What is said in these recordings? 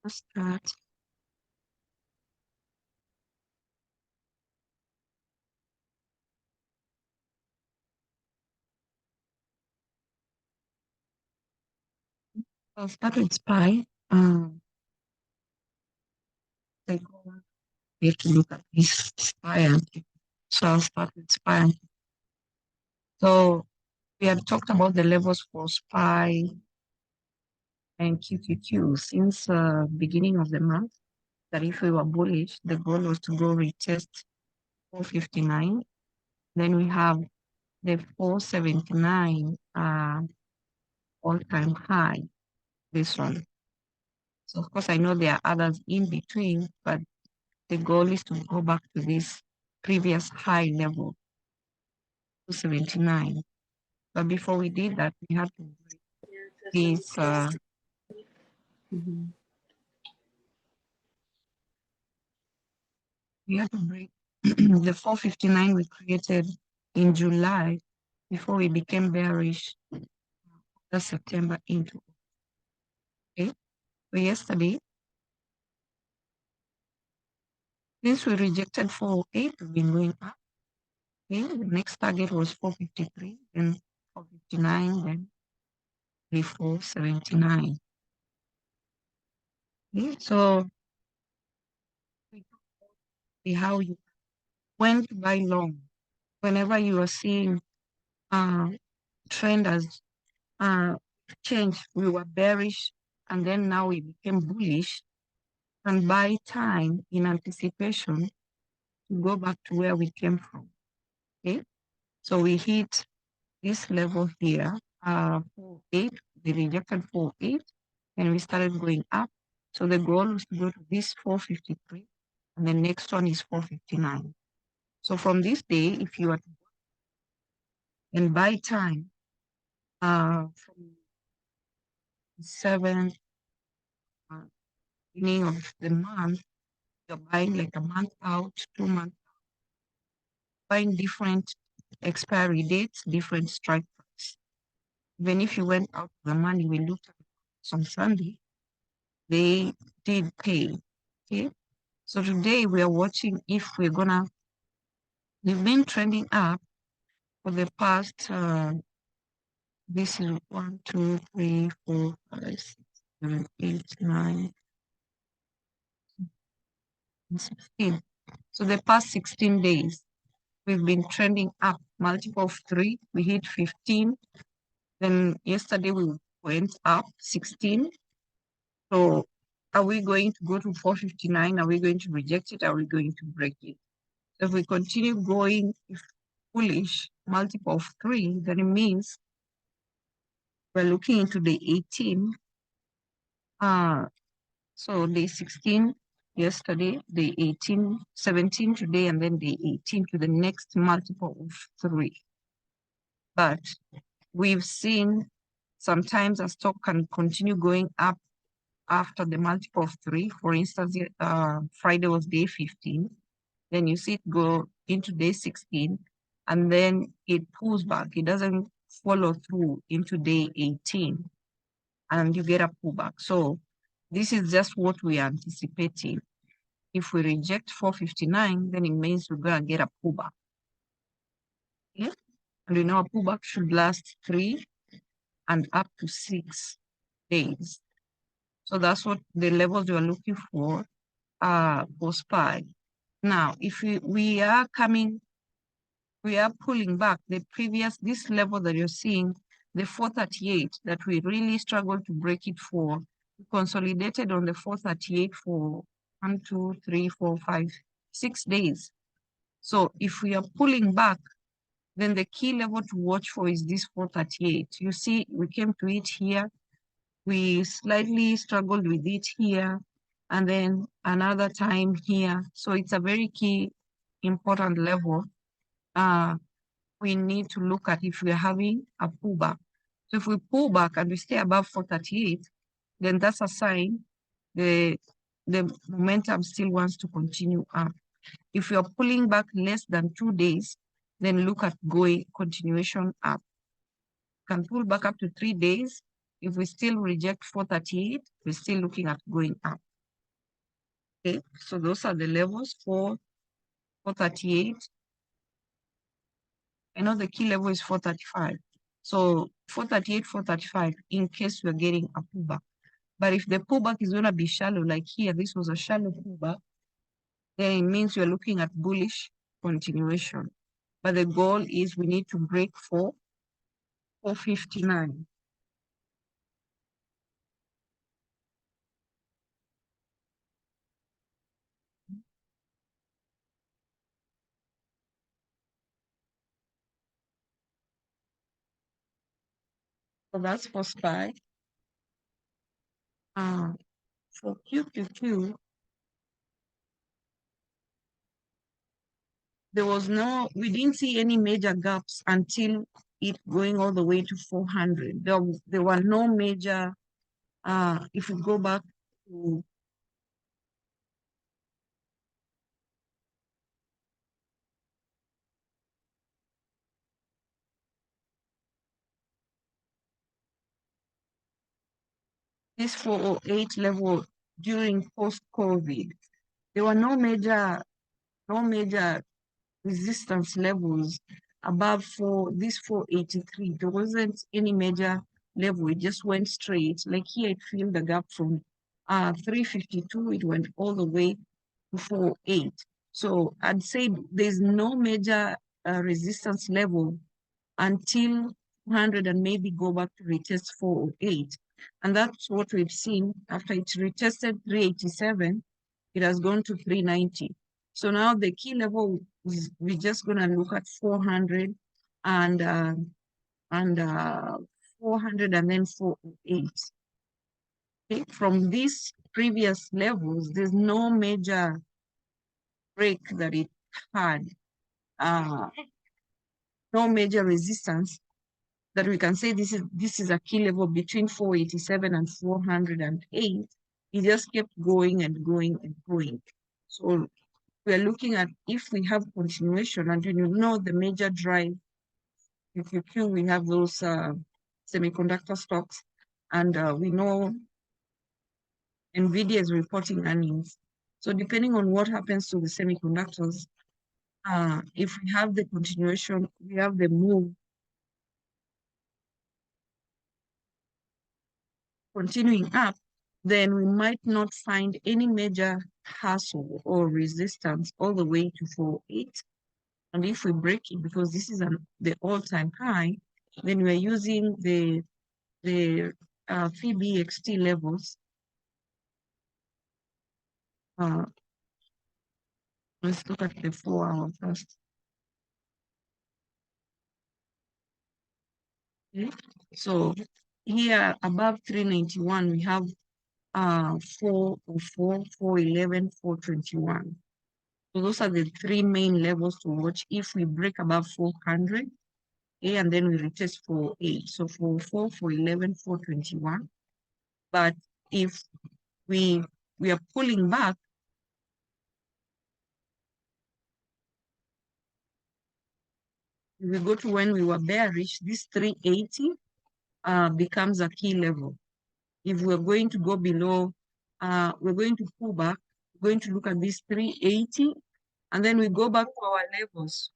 Let's start. I'll start with SPY. They go here to look at this SPY. So I'll start with SPY. So we had talked about the levels for SPY and QQQ since beginning of the month. That if we were bullish, the goal was to go retest 459. Then we have the 479 all-time high, this one. So of course I know there are others in between, but the goal is to go back to this previous high level, 279. But before we did that, we had to break this. We had to break the 459 we created in July before we became bearish last September into. Okay. So yesterday, since we rejected 408, we've been going up. Okay. The next target was 453, then 459, then 479. Okay. So see how you when to buy long. Whenever you are seeing trend has changed, we were bearish and then now we became bullish, and buy time in anticipation to go back to where we came from. Okay, so we hit this level here, 4.8. We rejected 4.8 and we started going up. So the goal was to go to this 453 and the next one is 459. So from this day, if you are to and buy time from 7th beginning of the month, you're buying like a month out, 2 months, buying different expiry dates, different strike price. Even if you went out the money, we looked at it on Sunday, they did pay. Okay. So today we are watching if we're gonna, we've been trending up for the past, this is 1, 2, 3, 4, 5, 6, 7, 8, 9, 16. So the past 16 days, we've been trending up, multiple of 3. We hit 15. Then yesterday we went up 16. So are we going to go to 459? Are we going to reject it? Are we going to break it? So if we continue going bullish, multiple of 3, then it means we're looking into the 18. So day 16 yesterday, day 18, 17 today, and then day 18 to the next multiple of 3. But we've seen sometimes a stock can continue going up after the multiple of 3. For instance, Friday was day 15. Then you see it go into day 16, and then it pulls back. It doesn't follow through into day 18, and you get a pullback. So this is just what we are anticipating. If we reject 459, then it means we're going to get a pullback. Okay? And we know a pullback should last 3 and up to 6 days. So that's what the levels we are looking for SPY. Now, if we are pulling back the previous, this level that you're seeing, the 438 that we really struggled to break it for, we consolidated on the 438 for 1, 2, 3, 4, 5, 6 days. So if we are pulling back, then the key level to watch for is this 438. You see, we came to it here. We slightly struggled with it here, and then another time here. So it's a very key, important level. We need to look at if we're having a pullback. So if we pull back and we stay above 438, then that's a sign the momentum still wants to continue up. If you're pulling back less than 2 days, then look at going continuation up. Can pull back up to 3 days. If we still reject 438, we're still looking at going up. Okay, so those are the levels for 438. I know the key level is 435. So 438, 435, in case we're getting a pullback. But if the pullback is going to be shallow, like here, this was a shallow pullback, then it means we're looking at bullish continuation. But the goal is we need to break 459. So that's for SPY. For QQQ, we didn't see any major gaps until it going all the way to 400. There were no major, if we go back to this 408 level during post-COVID, there were no major resistance levels above this 483. There wasn't any major level. It just went straight. Like here, it filled the gap from 352. It went all the way to 408. So I'd say there's no major resistance level until 200 and maybe go back to retest 408. And that's what we've seen after it retested 387, it has gone to 390. So now the key level is we're just going to look at 400 and and uh, 400 and then 408. Okay? From these previous levels, there's no major break that it had, uh, no major resistance that we can say this is a key level between 487 and 408. It just kept going and going and going. So we're looking at if we have continuation, and you know the major drive, QQQ, we have those semiconductor stocks, and we know NVIDIA is reporting earnings. So depending on what happens to the semiconductors, if we have the continuation, we have the move continuing up, then we might not find any major hassle or resistance all the way to 4.8. And if we break it, because this is the all-time high, then we're using the PBXT levels. Let's look at the 4-hour first. Okay. So here above 391, we have 404, 411, 421. So those are the three main levels to watch if we break above 400, okay, and then we retest 4.8. So 404, 411, 421. But if we are pulling back, if we go to when we were bearish, this 380 becomes a key level. If we're going to go below, we're going to pull back, we're going to look at this 380, and then we go back to our levels,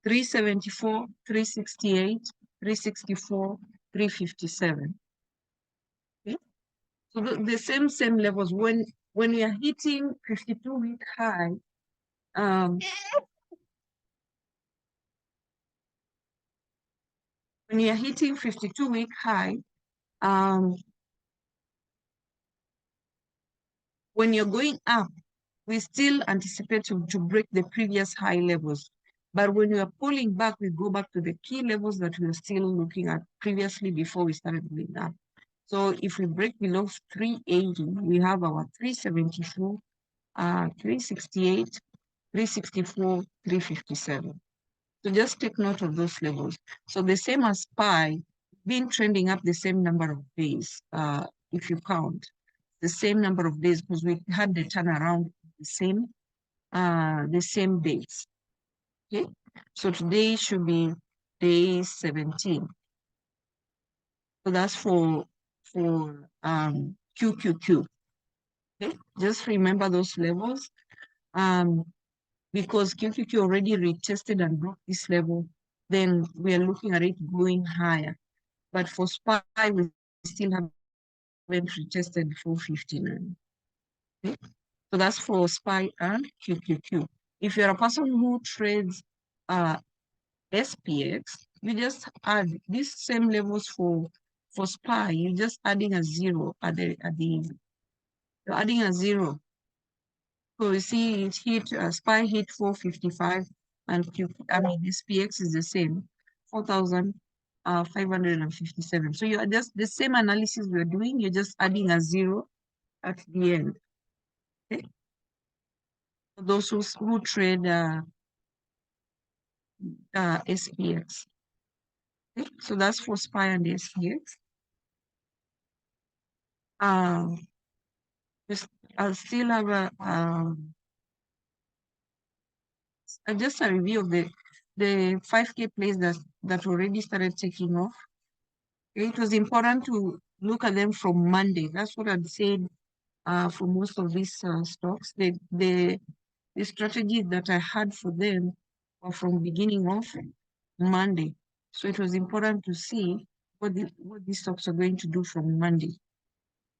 374, 368, 364, 357. Okay? So the same levels. When we are hitting 52-week high, when you are hitting 52-week high, when you're going up, we still anticipate to break the previous high levels. But when we are pulling back, we go back to the key levels that we were still looking at previously before we started going up. So if we break below 380, we have our 374, 368, 364, 357. So just take note of those levels. So the same as SPY, been trending up the same number of days, if you count the same number of days, because we had the turnaround the same days. Okay, so today should be day 17. So that's for QQQ. Okay, just remember those levels. Because QQQ already retested and broke this level, then we are looking at it going higher. But for SPY, we still haven't retested 459. Okay? So that's for SPY and QQQ. If you're a person who trades SPX, you just add these same levels for SPY. You're just adding a zero you're adding a zero. So you see it hit SPY hit 455 and SPX is the same 4,557. So you are just the same analysis we're doing, you're just adding a zero at the end. Okay. For those who trade SPX. Okay. So that's for SPY and SPX. I'll still have just a review of the 5K plays that already started taking off. It was important to look at them from Monday. That's what I'd said for most of these stocks. The strategies that I had for them were from beginning of Monday. So it was important to see what these stocks are going to do from Monday.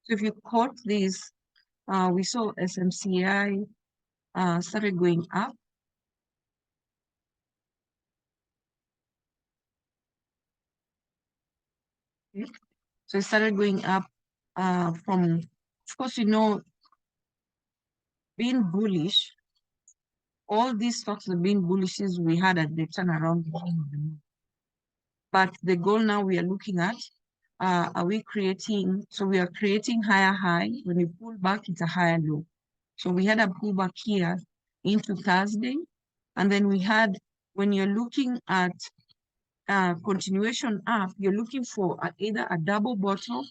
So if you caught this, we saw SMCI started going up. Okay. So it started going up from, of course, being bullish. All these stocks have been bullish since we had at the turnaround beginning of the month. But the goal now we are looking at, are we creating, so we are creating higher high. When you pull back, it's a higher low. So we had a pullback here into Thursday. And then we had, when you're looking at continuation up, you're looking for either a double bottom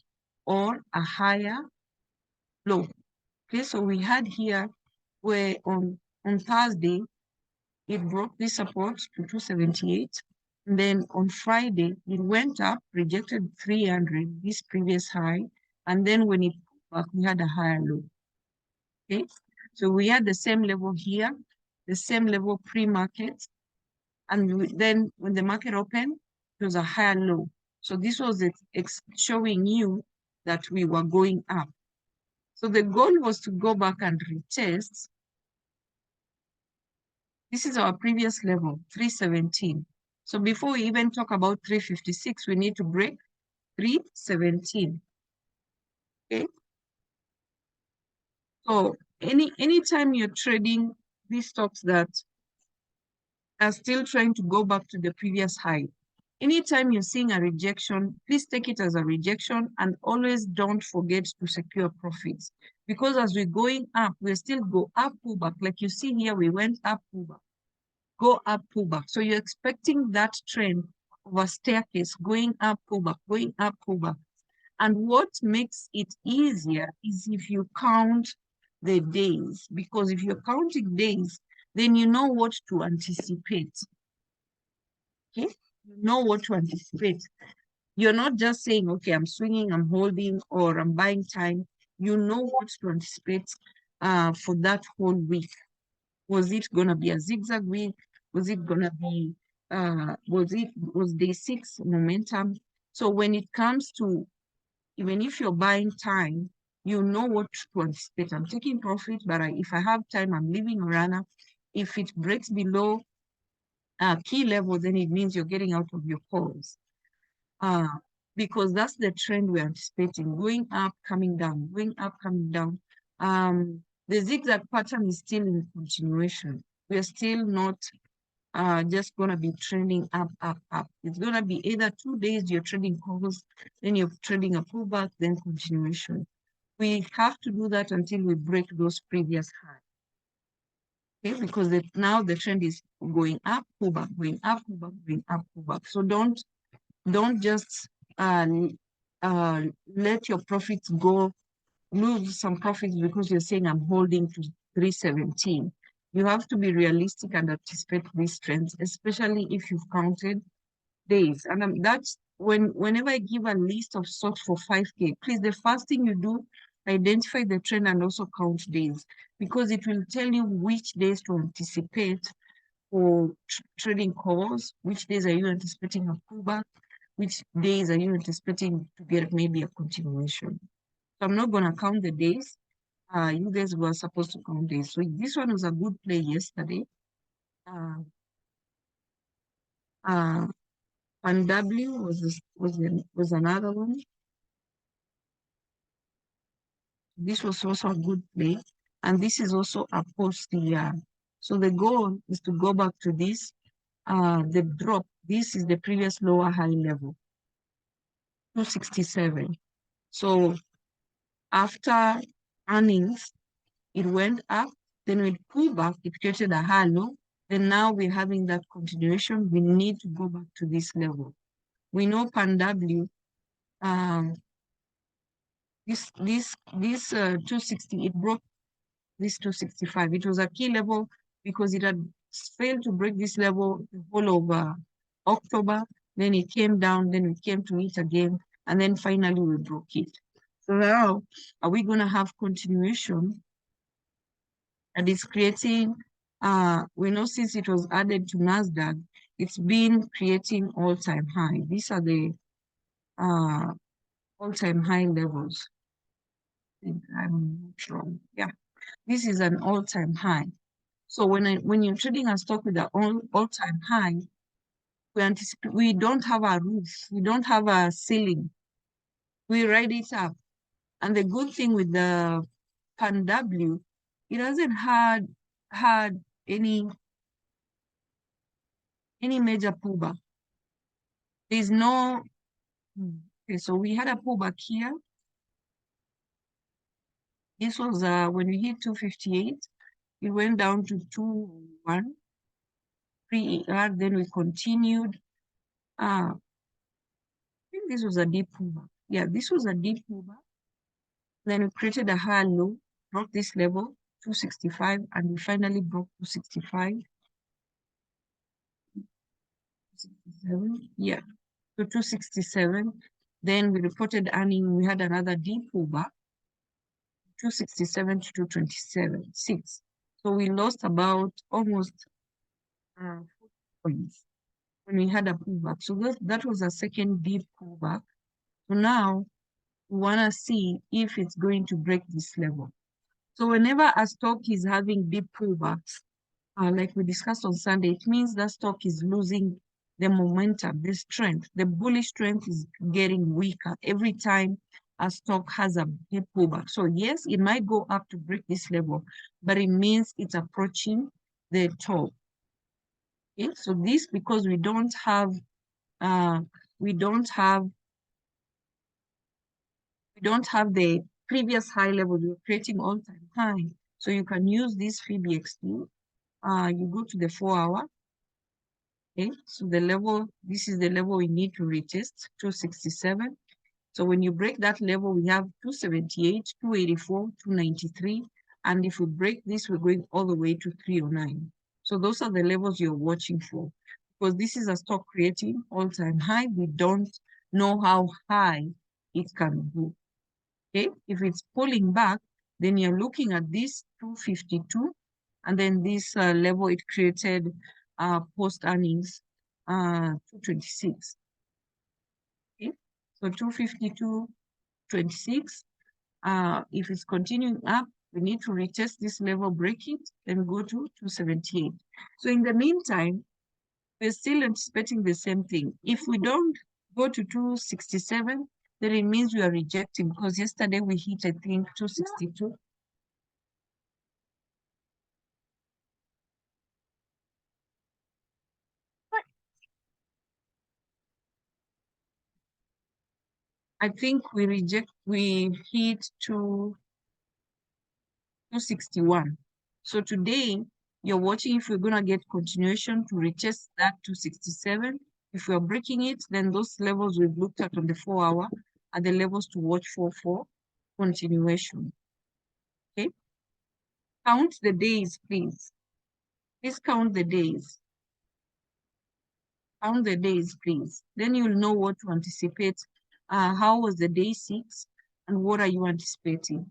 or a higher low. Okay, so we had here where on Thursday, it broke this support to 278. And then on Friday, it went up, rejected 300, this previous high. And then when it pulled back, we had a higher low. Okay, so we had the same level here, the same level pre-market. And then when the market opened, it was a higher low. So this was showing you that we were going up. So the goal was to go back and retest. This is our previous level, 317. So before we even talk about 356, we need to break 317. Okay. So anytime you're trading these stocks that are still trying to go back to the previous high, anytime you're seeing a rejection, please take it as a rejection and always don't forget to secure profits. Because as we're going up, we still go up, pull back. Like you see here, we went up, pull back. Go up, pull back. So you're expecting that trend of a staircase going up, pull back, going up, pull back. And what makes it easier is if you count the days, because if you're counting days, then you know what to anticipate. Okay? You know what to anticipate. You're not just saying, okay, I'm swinging, I'm holding, or I'm buying time. You know what to anticipate for that whole week. Was it going to be a zigzag week? Was it going to be, was day 6 momentum? So when it comes to, even if you're buying time, you know what to anticipate. I'm taking profit, but if I have time, I'm leaving a runner. If it breaks below key level, then it means you're getting out of your calls. Because that's the trend we're anticipating, going up, coming down, going up, coming down. The zigzag pattern is still in continuation. We're still not just going to be trending up, up, up. It's going to be either 2 days you're trading calls, then you're trading a pullback, then continuation. We have to do that until we break those previous highs. Okay, because now the trend is going up, pullback, going up, pullback, going up, pullback. So don't just let your profits go, lose some profits because you're saying I'm holding to 317. You have to be realistic and anticipate these trends, especially if you've counted days. And that's whenever I give a list of stocks for 5K, please, the first thing you do identify the trend and also count days, because it will tell you which days to anticipate for trading calls, which days are you anticipating a pullback, which days are you anticipating to get maybe a continuation. So I'm not going to count the days. You guys were supposed to count days. So this one was a good play yesterday. Uh, uh, and W was another one. This was also a good play. And this is also a post year. So the goal is to go back to this, the drop. This is the previous lower high level, 267. So after earnings, it went up, then we pulled back, it created a high low. Then now we're having that continuation. We need to go back to this level. We know PanW, this 260, it broke this 265. It was a key level because it had failed to break this level the whole of October. Then it came down, then we came to it again, and then finally we broke it. So now, are we going to have continuation? And it's creating, we know since it was added to NASDAQ, it's been creating all-time high. These are the all-time high levels. I'm not wrong. Yeah, this is an all-time high. So when you're trading a stock with an all-time high, we don't have a roof, we don't have a ceiling. We ride it up. And the good thing with the PanW, it hasn't had any major pullback. There's no, okay, so we had a pullback here. This was when we hit 258, it went down to 2-1 pre-ER, then we continued. I think this was a deep pullback. Yeah, this was a deep pullback. Then we created a higher low, broke this level, 265, and we finally broke 265. 67, yeah, to 267. Then we reported earning, we had another deep pullback, 267 to 227, 6. So we lost about almost 4 points when we had a pullback. So that was a second deep pullback. So now we want to see if it's going to break this level. So whenever a stock is having deep pullbacks, like we discussed on Sunday, it means that stock is losing the momentum, the strength. The bullish strength is getting weaker every time a stock has a deep pullback. So yes, it might go up to break this level, but it means it's approaching the top. Okay, so this because we don't have the previous high level, we're creating all-time high. So you can use this FIBXT. You go to the 4-hour. Okay, so this is the level we need to retest, 267. So when you break that level, we have 278, 284, 293. And if we break this, we're going all the way to 309. So those are the levels you're watching for. Because this is a stock creating all-time high. We don't know how high it can go. Okay, if it's pulling back, then you're looking at this 252, and then this level it created post earnings 226. Okay, so 252.26. If it's continuing up, we need to retest this level, break it, then go to 278. So in the meantime, we're still anticipating the same thing. If we don't go to 267, then it means we are rejecting, because yesterday we hit, I think, 262. I think we hit 261. So today, you're watching if we're going to get continuation to retest that 267. If we're breaking it, then those levels we've looked at on the 4-hour are the levels to watch for continuation. Okay? Count the days, please. Please count the days. Count the days, please. Then you'll know what to anticipate. How was the day 6? and what are you anticipating?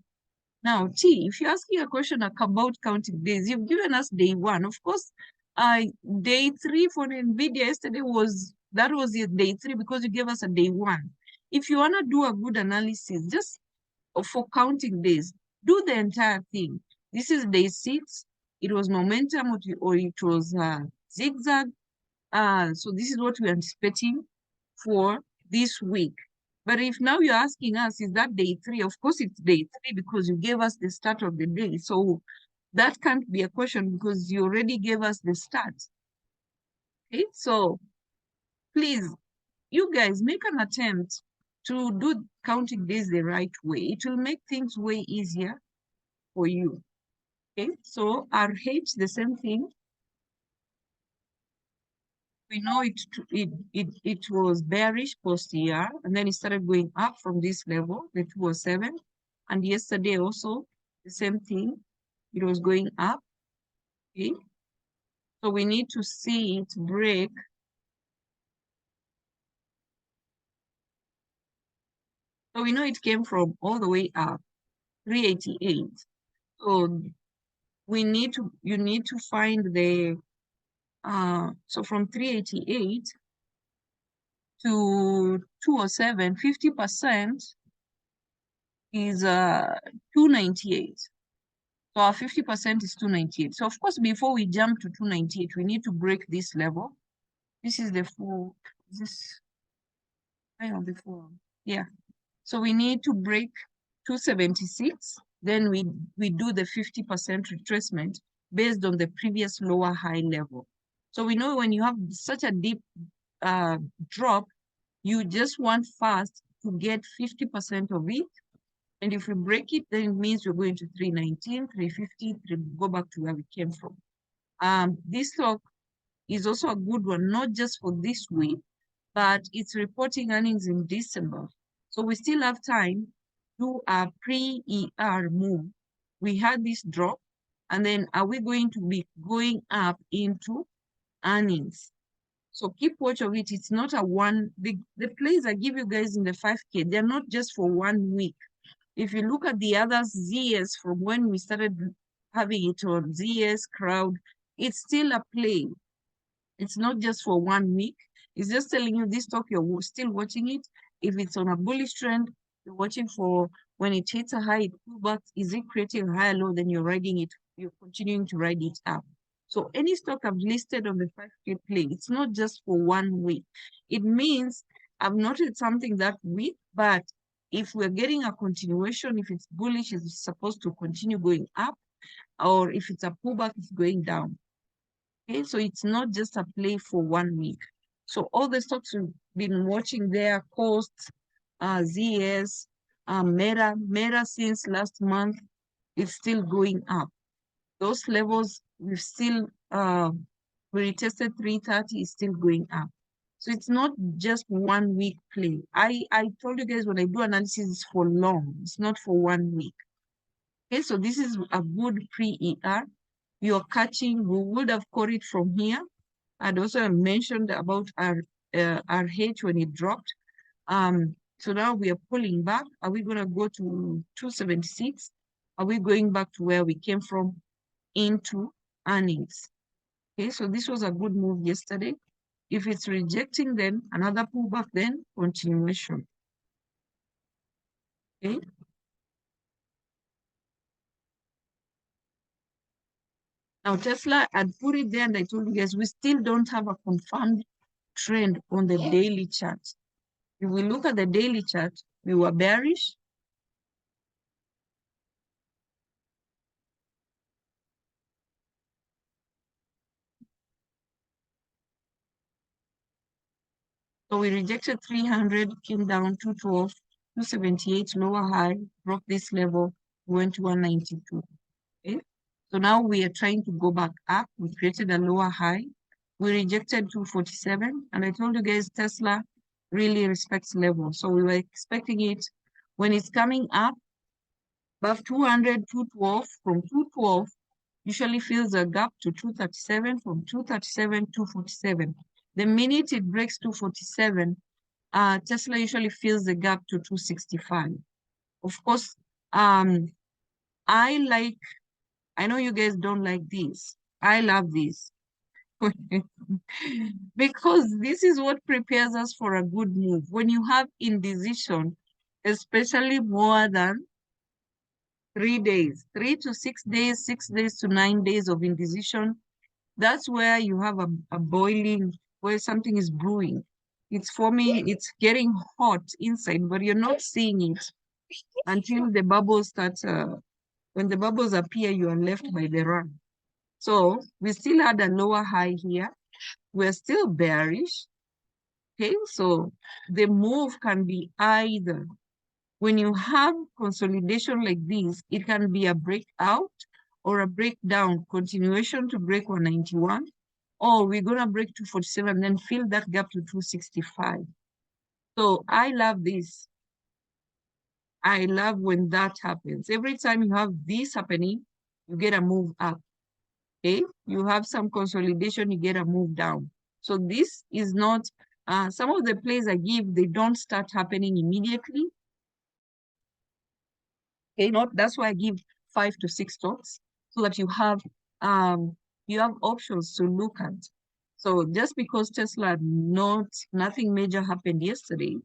Now, T, if you're asking a question about counting days, you've given us day one. Of course, day 3 for NVIDIA yesterday was day 3 because you gave us a day 1. If you want to do a good analysis, just for counting days, do the entire thing. This is day 6. It was momentum or it was zigzag. So this is what we're anticipating for this week. But if now you're asking us, is that day 3? Of course it's day 3 because you gave us the start of the day. So that can't be a question because you already gave us the start. Okay, so please, you guys make an attempt to do counting days the right way. It will make things way easier for you. Okay, so RH, the same thing. We know it was bearish post year, and then it started going up from this level, the 207. And yesterday also the same thing, it was going up. Okay, so we need to see it break. So we know it came from all the way up 388. So you need to find the so from 388 to 207, 50% is 298. So our 50% is 298. So of course, before we jump to 298, we need to break this level. This is the full, I know before. Yeah. So we need to break 276. Then we do the 50% retracement based on the previous lower high level. So we know when you have such a deep drop, you just want fast to get 50% of it. And if we break it, then it means we're going to 319, 350, go back to where we came from. This stock is also a good one, not just for this week, but it's reporting earnings in December. So we still have time to do a pre-ER move. We had this drop, and then are we going to be going up into earnings? So keep watch of it. It's not a one, the plays I give you guys in the 5K, they're not just for 1 week. If you look at the other ZS from when we started having it on ZS crowd, it's still a play. It's not just for 1 week. It's just telling you this stock, you're still watching it. If it's on a bullish trend, you're watching for when it hits a high, it pulls back. Is it creating a higher low? Then you're riding it. You're continuing to ride it up. So any stock I've listed on the 5K play, it's not just for 1 week. It means I've noted something that week, but if we're getting a continuation, if it's bullish, it's supposed to continue going up, or if it's a pullback, it's going down. Okay, so it's not just a play for 1 week. So all the stocks we've been watching there, Coast, ZS, Meta since last month, is still going up. Those levels we've still we retested 330 is still going up. So it's not just 1 week play. I told you guys when I do analysis, it's for long. It's not for 1 week. Okay, so this is a good pre-ER. You're catching, we would have caught it from here. I'd also mentioned about our RH when it dropped. So now we are pulling back. Are we going to go to 276? Are we going back to where we came from into earnings? Okay, so this was a good move yesterday. If it's rejecting, then another pullback, then continuation. Okay. Now Tesla, I'd put it there and I told you guys, we still don't have a confirmed trend on the daily chart. If we look at the daily chart, we were bearish. So we rejected 300, came down 212, 278 lower high, broke this level, went to 192. Okay. So now we are trying to go back up. We created a lower high. We rejected 247. And I told you guys, Tesla really respects level. So we were expecting it when it's coming up above 200, 212, from 212, usually fills a gap to 237, from 237, 247. The minute it breaks 247, Tesla usually fills the gap to 265. Of course, I know you guys don't like this. I love this. Because this is what prepares us for a good move. When you have indecision, especially more than 3 days, 3 to 6 days, 6 days to 9 days of indecision, that's where you have a boiling, where something is brewing. It's forming, it's getting hot inside, but you're not seeing it until the bubbles start. When the bubbles appear, you are left by the run. So we still had a lower high here. We're still bearish. Okay, so the move can be either, when you have consolidation like this, it can be a breakout or a breakdown, continuation to break 191, or we're gonna break 247, then fill that gap to 265. So I love this. I love when that happens. Every time you have this happening, you get a move up. Okay, you have some consolidation, you get a move down. So this is not, some of the plays I give, they don't start happening immediately. Okay, that's why I give 5 to 6 stocks, so that you have options to look at. So just because Tesla nothing major happened yesterday,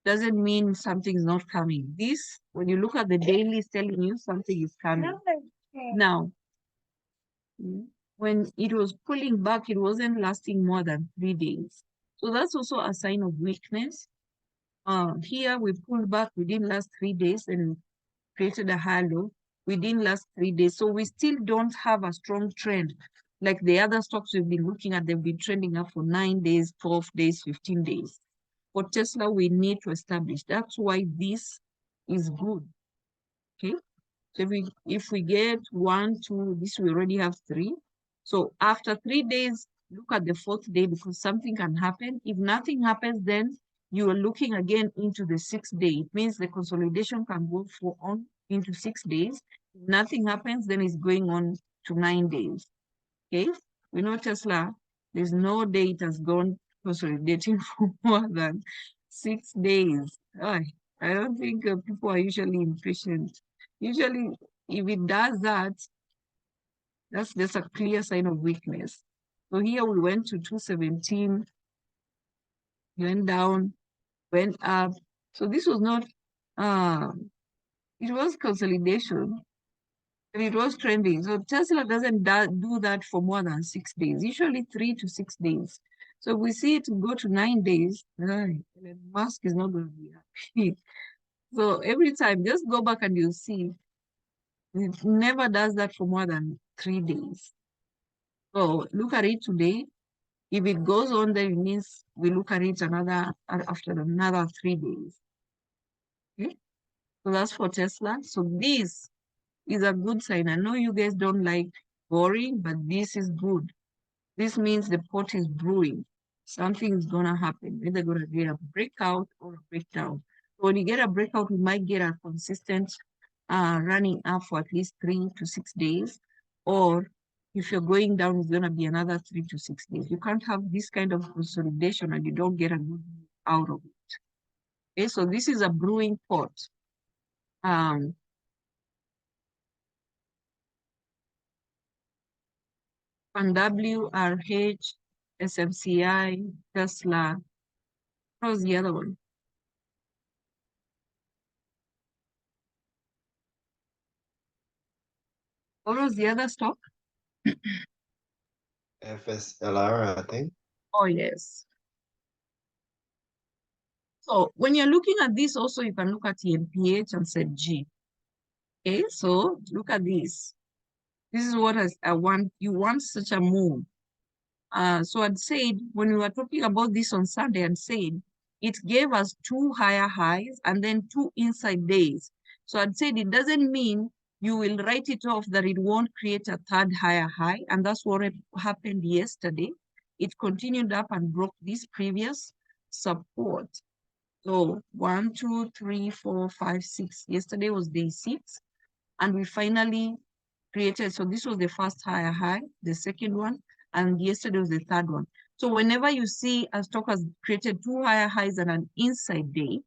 doesn't mean something's not coming. This, when you look at the daily, is telling you something is coming. Now, when it was pulling back, it wasn't lasting more than 3 days. So that's also a sign of weakness. Here we pulled back, we didn't last 3 days and created a high low. We didn't last 3 days. So we still don't have a strong trend. Like the other stocks we've been looking at, they've been trending up for 9 days, 12 days, 15 days. For Tesla, we need to establish. That's why this is good. Okay. So if we get 1, 2, this we already have 3. So after 3 days, look at the 4th day, because something can happen. If nothing happens, then you are looking again into the 6th day. It means the consolidation can go on into 6 days. If nothing happens, then it's going on to 9 days. Okay, we know Tesla, there's no day it has gone consolidating for more than 6 days. I don't think people are usually impatient. Usually, if it does that, that's just a clear sign of weakness. So here we went to 217, went down, went up. So this was not, it was consolidation, and it was trending. So Tesla doesn't do that for more than 6 days, usually 3 to 6 days. So we see it go to 9 days. Elon Musk is not going to be happy. So every time, just go back and you'll see it never does that for more than 3 days. So look at it today. If it goes on, then it means we look at it after another 3 days. Okay? So that's for Tesla. So this is a good sign. I know you guys don't like boring, but this is good. This means the pot is brewing. Something is gonna happen. Either gonna get a breakout or a breakdown. When you get a breakout, we might get a consistent running up for at least 3 to 6 days. Or if you're going down, it's gonna be another 3 to 6 days. You can't have this kind of consolidation and you don't get a good move out of it. Okay, so this is a brewing pot. WRH, SMCI, Tesla. What was the other one? What was the other stock? FSLR, I think. Oh, yes. So when you're looking at this, also you can look at EMPH and SETG. Okay, so look at this. This is what I want. You want such a move. So I'd said, when we were talking about this on Sunday, and said it gave us 2 higher highs and then 2 inside days. So I'd said it doesn't mean you will write it off that it won't create a 3rd higher high. And that's what happened yesterday. It continued up and broke this previous support. So 1, 2, 3, 4, 5, 6. Yesterday was day 6. And we finally created, so this was the first higher high, the second one, and yesterday was the 3rd one. So whenever you see a stock has created 2 higher highs and an inside day,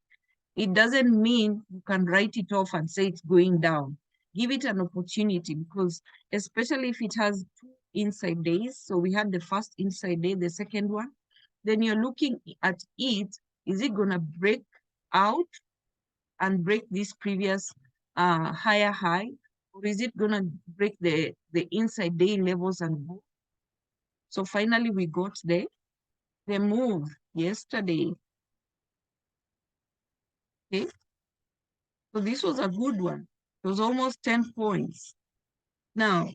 It doesn't mean you can write it off and say it's going down. Give it an opportunity, because especially if it has two inside days. So we had the first inside day, the second one. Then you're looking at it. Is it going to break out and break this previous higher high? Or is it going to break the inside day levels and go? So finally we got the move yesterday. Okay. So this was a good one. It was almost 10 points. Now,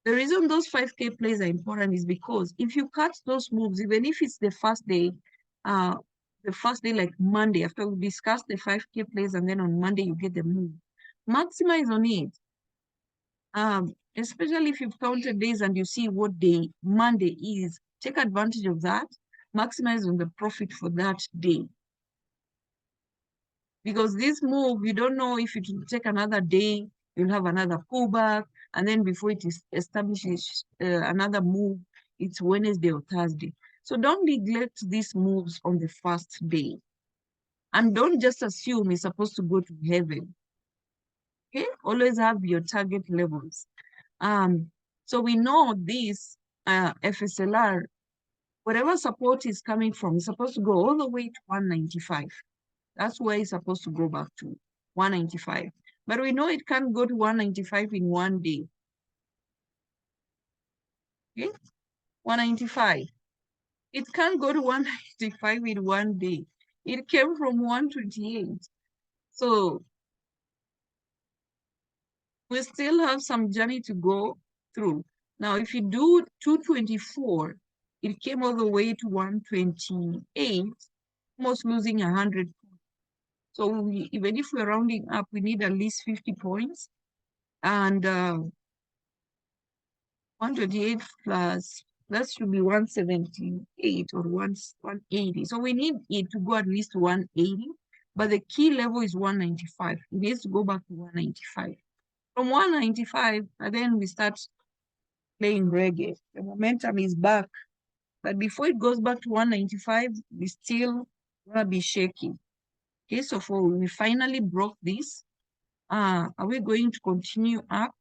the reason those 5K plays are important is because if you catch those moves, even if it's the first day like Monday, after we discuss the 5K plays, and then on Monday you get the move, maximize on it. Especially if you've counted days and you see what day Monday is, take advantage of that, maximize on the profit for that day. Because this move, you don't know if it will take another day, you'll have another pullback, and then before it establishes another move, it's Wednesday or Thursday. So don't neglect these moves on the first day. And don't just assume it's supposed to go to heaven. Okay? Always have your target levels. So we know this FSLR, whatever support is coming from, is supposed to go all the way to 195. That's where it's supposed to go back to 195. But we know it can't go to 195 in one day. Okay? 195. It can't go to 195 in one day. It came from 128. So we still have some journey to go through. Now, if you do 224, it came all the way to 128, almost losing 100. So even if we're rounding up, we need at least 50 points. And 128 plus, that should be 178 or 180. So we need it to go at least 180, but the key level is 195. It needs to go back to 195. From 195, and then we start playing reggae. The momentum is back. But before it goes back to 195, we still gonna be shaking. Okay, so we finally broke this. Are we going to continue up?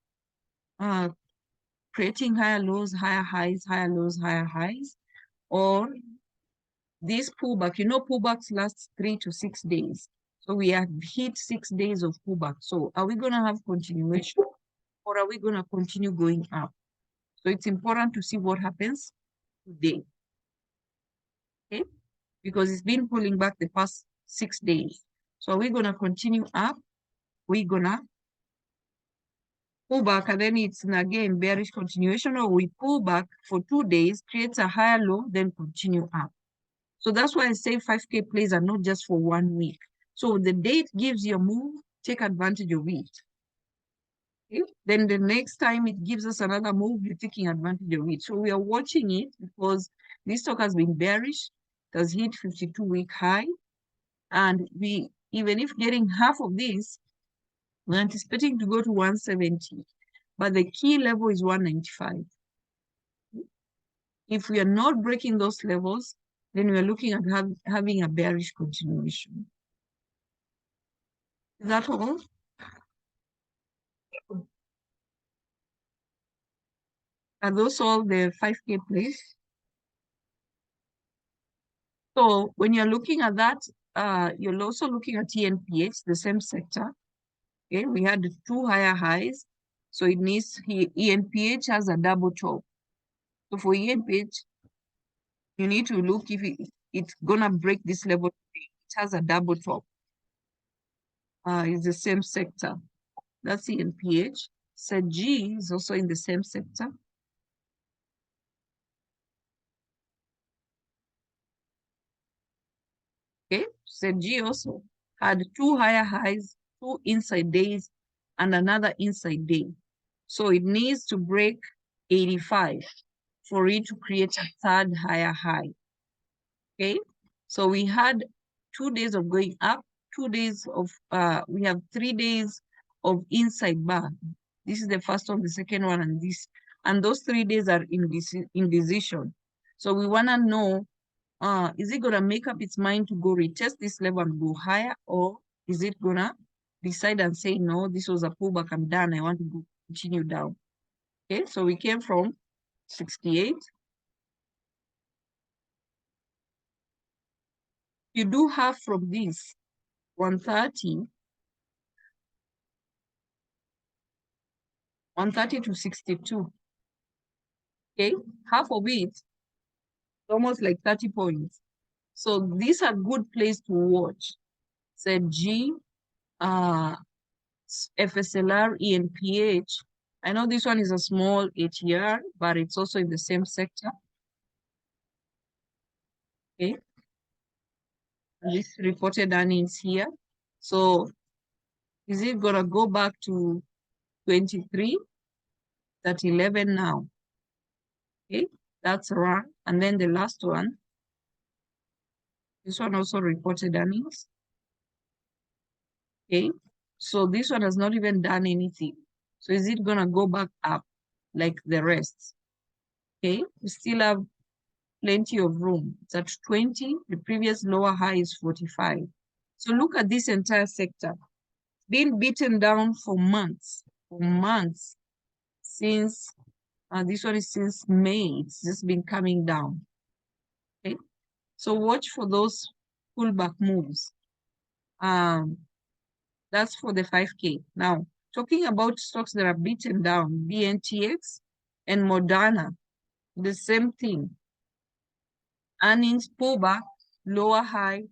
Creating higher lows, higher highs, higher lows, higher highs, or this pullback, pullbacks last 3 to 6 days. So we have hit 6 days of pullback. So are we going to have continuation, or are we going to continue going up? So it's important to see what happens today. Okay? Because it's been pulling back the past 6 days. So are we going to continue up? We're going to pull back, and then it's again bearish continuation, or we pull back for 2 days, creates a higher low, then continue up. So that's why I say 5K plays are not just for 1 week. So the date gives you a move, take advantage of it. Okay? Then the next time it gives us another move, you're taking advantage of it. So we are watching it because this stock has been bearish. It has hit 52-week high. And even if getting half of this, we're anticipating to go to 170. But the key level is 195. If we are not breaking those levels, then we are looking at having a bearish continuation. Is that all? Are those all the 5K plays? So when you're looking at that, you're also looking at ENPH, the same sector. Okay, we had 2 higher highs. So it needs, ENPH has a double top. So for ENPH, you need to look if it's gonna break this level. It has a double top. It's the same sector. That's ENPH. SEG is also in the same sector. Okay, SEG also had 2 higher highs, 2 inside days, and another inside day. So it needs to break 85 for it to create a third higher high. Okay, so we had 2 days of going up, 2 days of, we have 3 days of inside bar. This is the first one, the second one, and those 3 days are indecision. So we want to know is it gonna make up its mind to go retest this level and go higher, or is it gonna decide and say, no, this was a pullback, I'm done, I want to go continue down? Okay, so we came from 68. You do have from this 130 to 62. Okay, half of it, almost like 30 points. So these are good place to watch. ZG, FSLR, ENPH. I know this one is a small ATR, but it's also in the same sector. Okay. This reported earnings here. So is it gonna go back to 23? That 11 now. Okay, that's run. And then the last one, this one also reported earnings. Okay, so this one has not even done anything. So is it gonna go back up like the rest? Okay, we still have plenty of room. It's at 20, the previous lower high is 45. So look at this entire sector. Been beaten down for months, since this one is since May. It's just been coming down. Okay, so watch for those pullback moves. That's for the 5K. Now, talking about stocks that are beaten down, BNTX and Moderna, the same thing. Earnings pullback, lower high,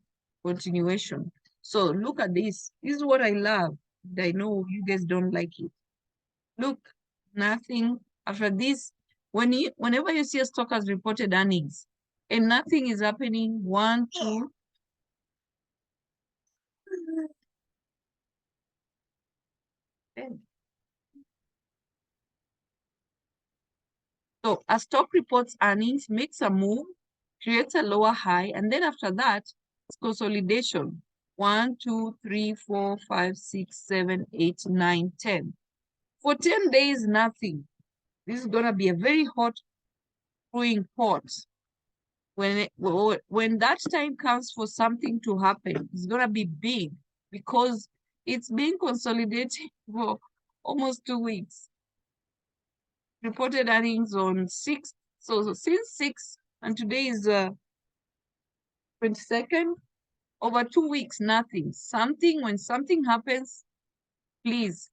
continuation. So look at this. This is what I love. I know you guys don't like it. Look, nothing after this. Whenever you see a stock has reported earnings and nothing is happening, 1, 2. So a stock reports earnings, makes a move, creates a lower high, and then after that, it's consolidation. 1, 2, 3, 4, 5, 6, 7, 8, 9, 10. For 10 days, nothing. This is gonna be a very hot brewing pot. When that time comes for something to happen, it's gonna be big because it's been consolidated for almost 2 weeks. Reported earnings on 6th. So since 6th and today is 22nd, over 2 weeks, nothing. When something happens, please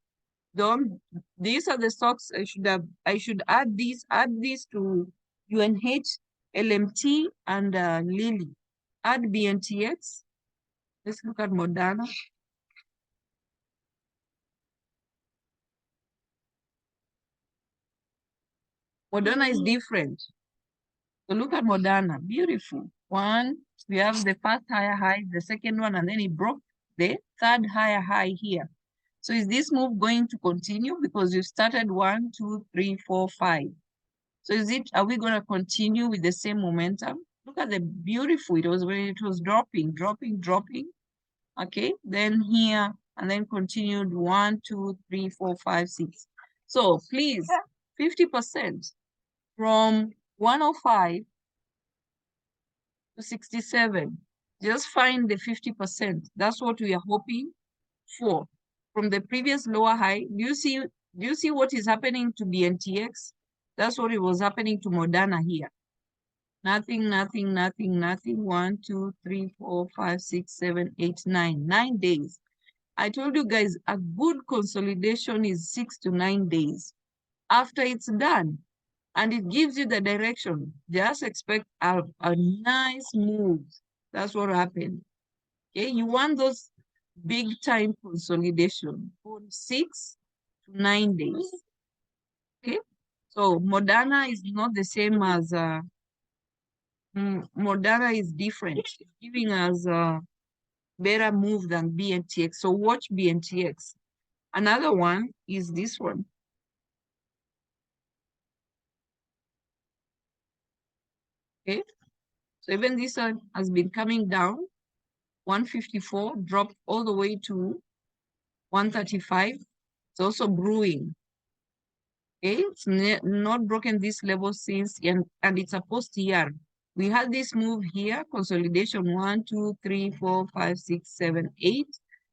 don't. These are the stocks I should add these to UNH, LMT, and Lilly. Add BNTX. Let's look at Moderna. Moderna is different. So look at Moderna, beautiful. One, we have the first higher high, the second one, and then it broke the third higher high here. So is this move going to continue? Because you started 1, 2, 3, 4, 5. So are we going to continue with the same momentum? Look at the beautiful, it was when it was dropping. Okay, then here, and then continued 1, 2, 3, 4, 5, 6. So please, 50% from 105 to 67. Just find the 50%. That's what we are hoping for. From the previous lower high, do you see what is happening to BNTX? That's what it was happening to Moderna here. Nothing. 1, 2, 3, 4, 5, 6, 7, 8, 9. 9 days. I told you guys a good consolidation is 6 to 9 days. After it's done, and it gives you the direction, just expect a nice move. That's what happened. Okay, you want those big time consolidation for 6 to 9 days. Okay, so Moderna is not the same as Moderna is different. It's giving us a better move than BNTX. So watch BNTX. Another one is this one. Okay, so even this one has been coming down. 154 dropped all the way to 135. It's also brewing. Okay, it's not broken this level since, and it's a post-year We had this move here, consolidation 1, 2, 3, 4, 5, 6, 7, 8.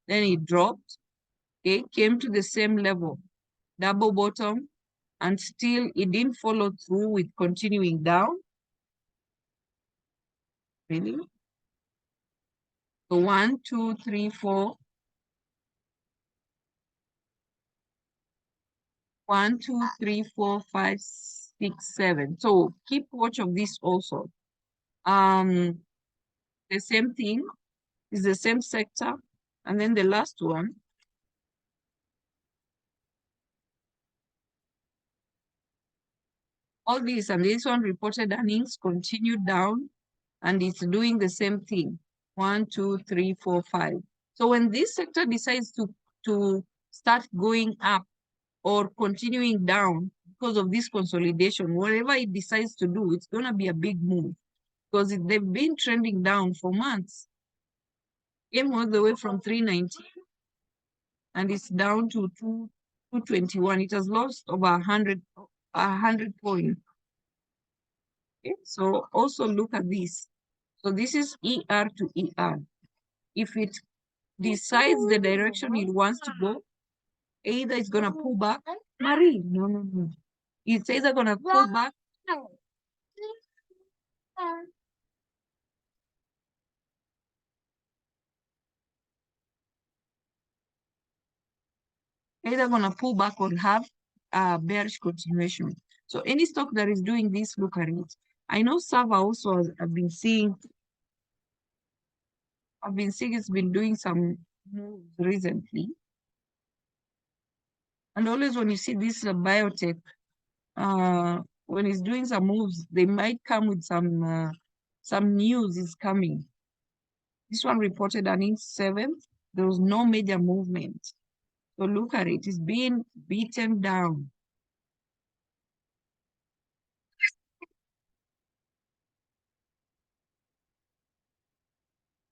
Then it dropped, okay, came to the same level, double bottom, and still it didn't follow through with continuing down. Really? So 1, 2, 3, 4. 1, 2, 3, 4, 5, 6, 7. So keep watch of this also. The same thing is the same sector. And then the last one. All this and this one reported earnings continued down and it's doing the same thing. 1, 2, 3, 4, 5. So when this sector decides to start going up or continuing down because of this consolidation, whatever it decides to do, it's going to be a big move because they've been trending down for months. Came all the way from 390 and it's down to 221. It has lost over 100 points. Okay, so also look at this. So this is ER to ER. If it decides the direction it wants to go, either it's gonna pull back. Marie, no. It's either gonna pull back. Either gonna pull back or have a bearish continuation. So any stock that is doing this, look at it. I know Sava also I've been seeing it's been doing some moves recently. And always when you see this biotech, when it's doing some moves, they might come with some news is coming. This one reported earnings 7th. There was no major movement. So look at it. It's being beaten down.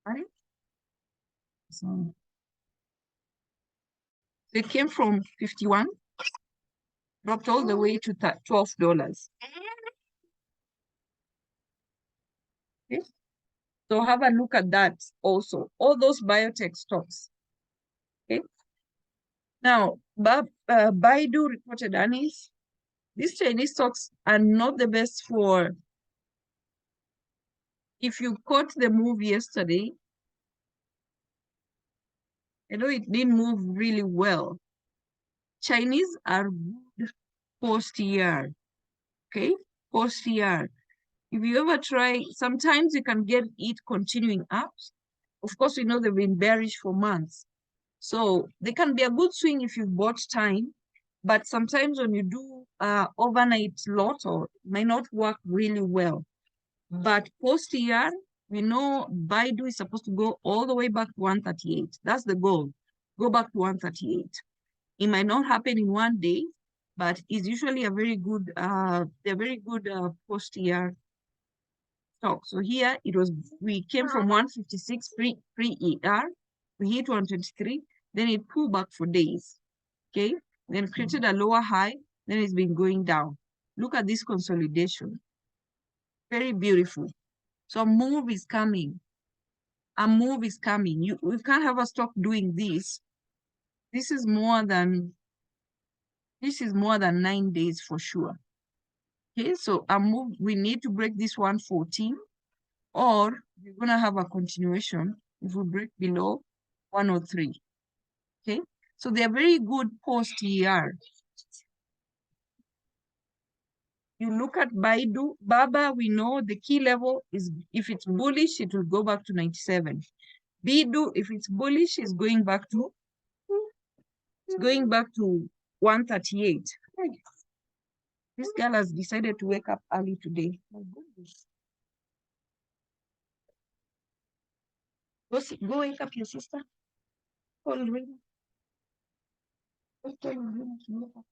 Right? So they came from 51, dropped all the way to $12. Okay? So have a look at that also. All those biotech stocks. Okay. Now, Baidu reported earnings. These Chinese stocks are not the best for, if you caught the move yesterday, I know it didn't move really well. Chinese are good post-year, okay? Post-year. If you ever try, sometimes you can get it continuing up. Of course, we know they've been bearish for months. So they can be a good swing if you've bought time, but sometimes when you do overnight lot, or may not work really well. But post-year, we know Baidu is supposed to go all the way back to 138. That's the goal. Go back to 138. It might not happen in one day, but it's usually a very good post-year stock. So here we came from 156 pre-ER, we hit 123, then it pulled back for days, okay? Then created a lower high, then it's been going down. Look at this consolidation. Very beautiful. So a move is coming. A move is coming. We can't have a stock doing this. This is more than 9 days for sure. Okay, so a move, we need to break this 114, or we're gonna have a continuation if we break below 103. Okay, so they're very good post-ER. You look at Baidu, Baba, we know the key level is, if it's bullish, it will go back to 97. Bidu, if it's bullish, is going back to 138. This girl has decided to wake up early today. My goodness. Go wake up your sister. Call Rina. Just tell Rina to wake up.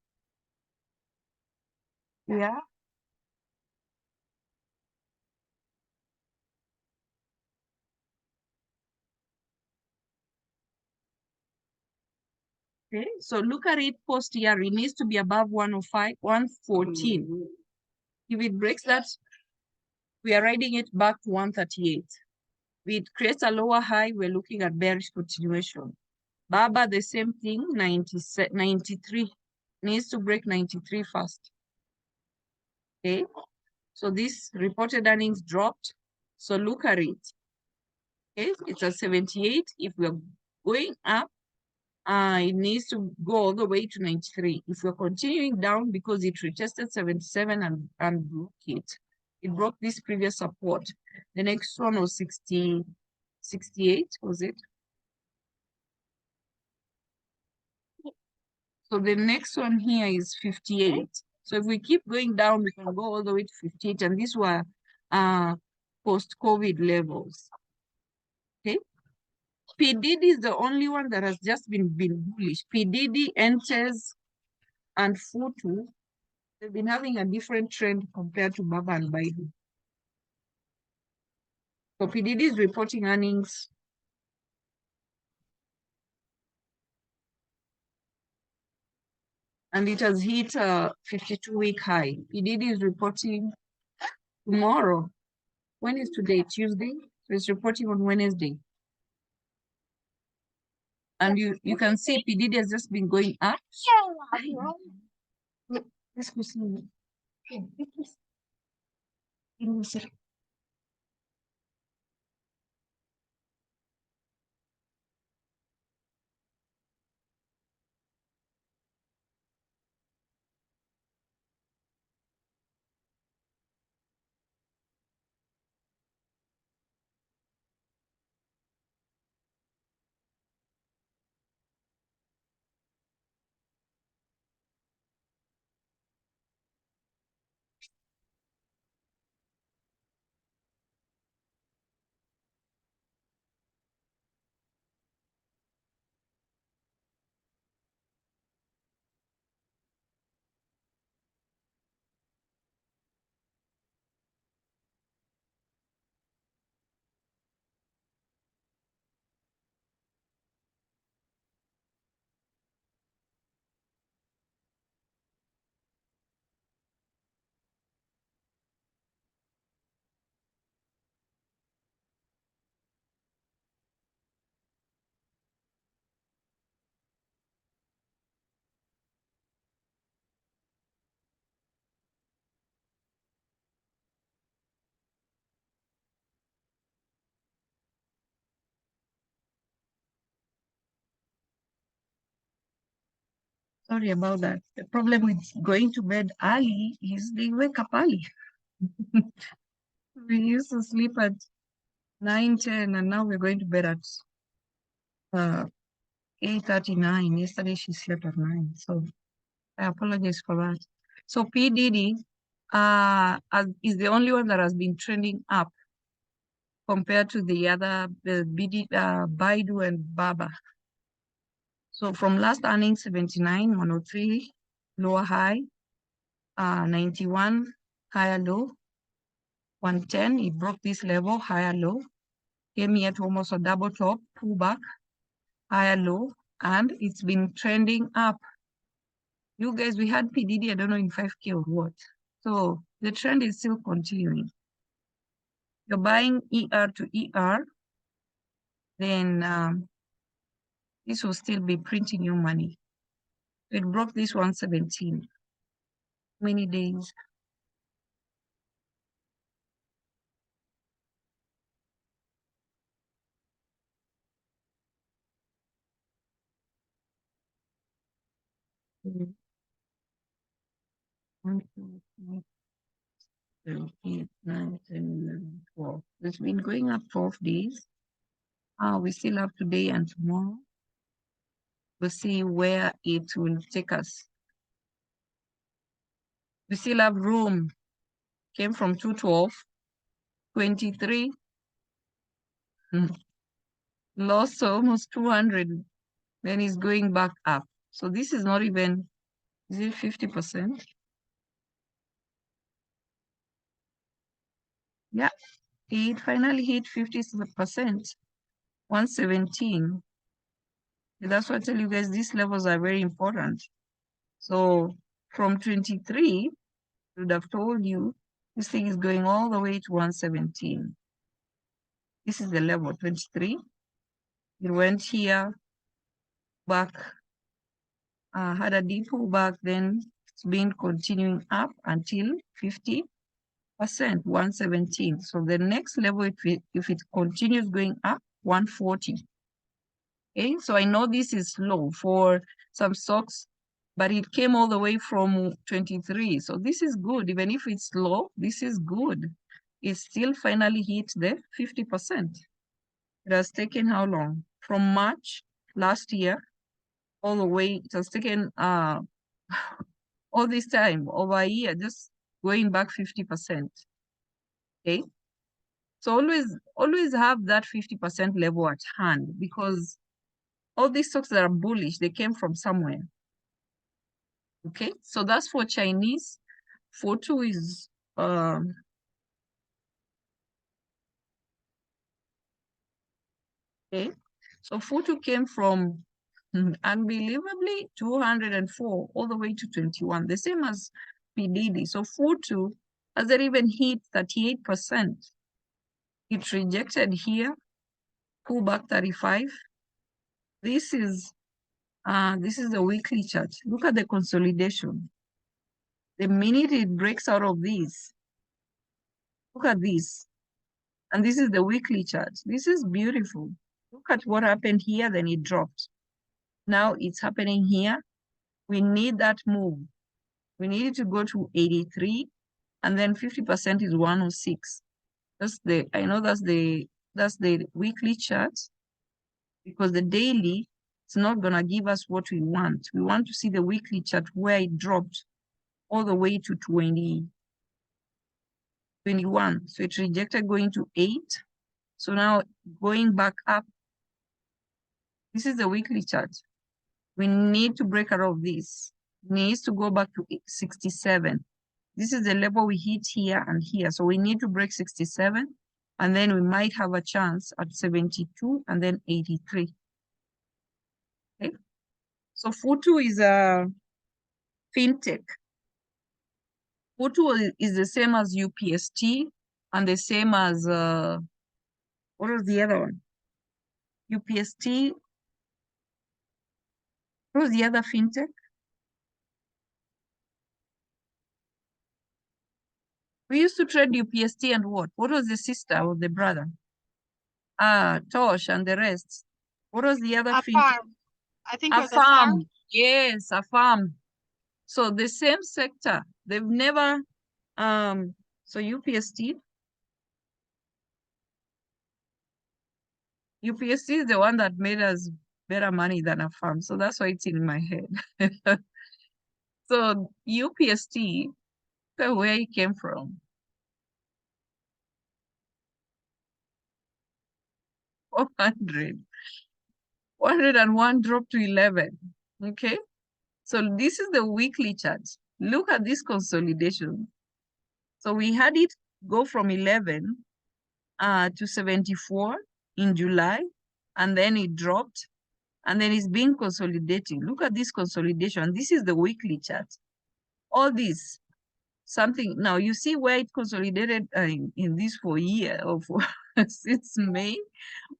Yeah. Okay, so look at it post-year. It needs to be above 105, 114. If it breaks that, we are riding it back to 138. If it creates a lower high, we're looking at bearish continuation. Baba, the same thing, 93. Needs to break 93 first. Okay, so this reported earnings dropped. So look at it. Okay, it's at 78. If we're going up, it needs to go all the way to 93. If we're continuing down, because it retested 77 and broke it, it broke this previous support. The next one was 68, was it? So the next one here is 58. So if we keep going down, we can go all the way to 58. And these were post-COVID levels. Okay. PDD is the only one that has just been bullish. PDD, enters, and Futu, they've been having a different trend compared to Baba and Baidu. So PDD is reporting earnings. And it has hit a 52-week high. PDD is reporting tomorrow. When is today? Tuesday? So it's reporting on Wednesday. And you can see PDD has just been going up. Let's go see. Sorry about that. The problem with going to bed early is they wake up early. We used to sleep at 9, 10, and now we're going to bed at 8:39. Yesterday she slept at 9. So I apologize for that. So PDD is the only one that has been trending up compared to the other Baidu and Baba. So from last earnings, 79, 103, lower high, 91, higher low, 110, it broke this level, higher low, came here to almost a double top, pull back, higher low, and it's been trending up. You guys, we had PDD, I don't know in 5K or what. So the trend is still continuing. You're buying ER to ER, then this will still be printing you money. It broke this 117. Many days. Mm. 1, 2, 3, 7, 8, 9, 10, 11, 12. It's been going up 12 days. We still have today and tomorrow. We'll see where it will take us. We still have room. Came from 212, 23. Lost almost 200. Then it's going back up. So this is not even, is it 50%? Yeah, it finally hit 50%, 117. That's why I tell you guys, these levels are very important. So from 23, I would have told you This thing is going all the way to 117. This is the level 23. It went here, back, had a deep pullback, then it's been continuing up until 50%, 117. So the next level, if it continues going up, 140. Okay, so I know this is low for some stocks, but it came all the way from 23. So this is good. Even if it's low, this is good. It still finally hit the 50%. It has taken how long? From March last year all the way, it has taken all this time, over a year, just going back 50%. Okay. So always have that 50% level at hand, because all these stocks that are bullish, they came from somewhere. Okay, so that's for Chinese. Fortu is okay. So Fortu came from unbelievably 204 all the way to 21, the same as PDD. So Fortu hasn't even hit 38%. It rejected here, pull back 35. This is the weekly chart. Look at the consolidation. The minute it breaks out of this, look at this. And this is the weekly chart. This is beautiful. Look at what happened here, then it dropped. Now it's happening here. We need that move. We need it to go to 83, and then 50% is 106. I know that's the weekly chart, because the daily, it's not gonna give us what we want. We want to see the weekly chart where it dropped all the way to 21. So it rejected going to 8. So now going back up, this is the weekly chart. We need to break out of this. It needs to go back to 67. This is the level we hit here and here. So we need to break 67, and then we might have a chance at 72 and then 83. Okay. So Fortu is a fintech. Fortu is the same as UPST and the same as, what was the other one? UPST. What was the other fintech? We used to trade UPST and what? What was the sister or the brother? Tosh and the rest. What was the other fintech? Farm. I think it was A farm. Yes, a farm. So the same sector. They've never, so UPST is the one that made us better money than a farm. So that's why it's in my head. So UPST, look at where it came from. 400. 101 dropped to 11. Okay. So this is the weekly chart. Look at this consolidation. So we had it go from 11 to 74 in July, and then it dropped, and then it's been consolidating. Look at this consolidation. This is the weekly chart. All this, something, now you see where it consolidated in this for a year, or for since May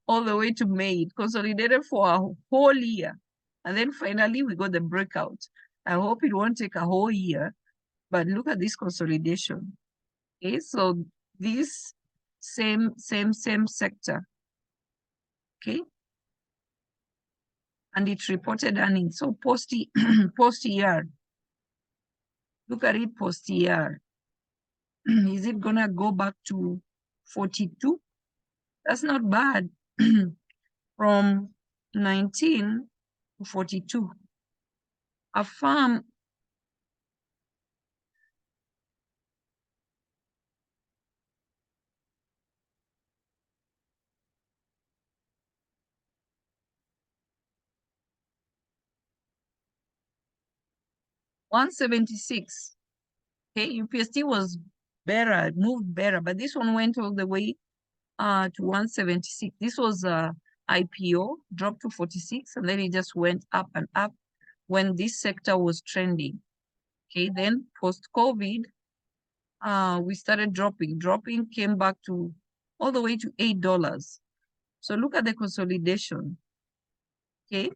all the way to May. It consolidated for a whole year. And then finally we got the breakout. I hope it won't take a whole year, but look at this consolidation. Okay, so this same sector. Okay. And it reported earnings. So post year. Look at it post year. Is it gonna go back to 42? That's not bad. From 19 to 42. A farm. $176. Okay, UPST was better, moved better, but this one went all the way to 176. This was IPO, dropped to 46, and then it just went up and up when this sector was trending. Okay, then post-COVID, we started dropping, came back to all the way to $8. So look at the consolidation. Okay,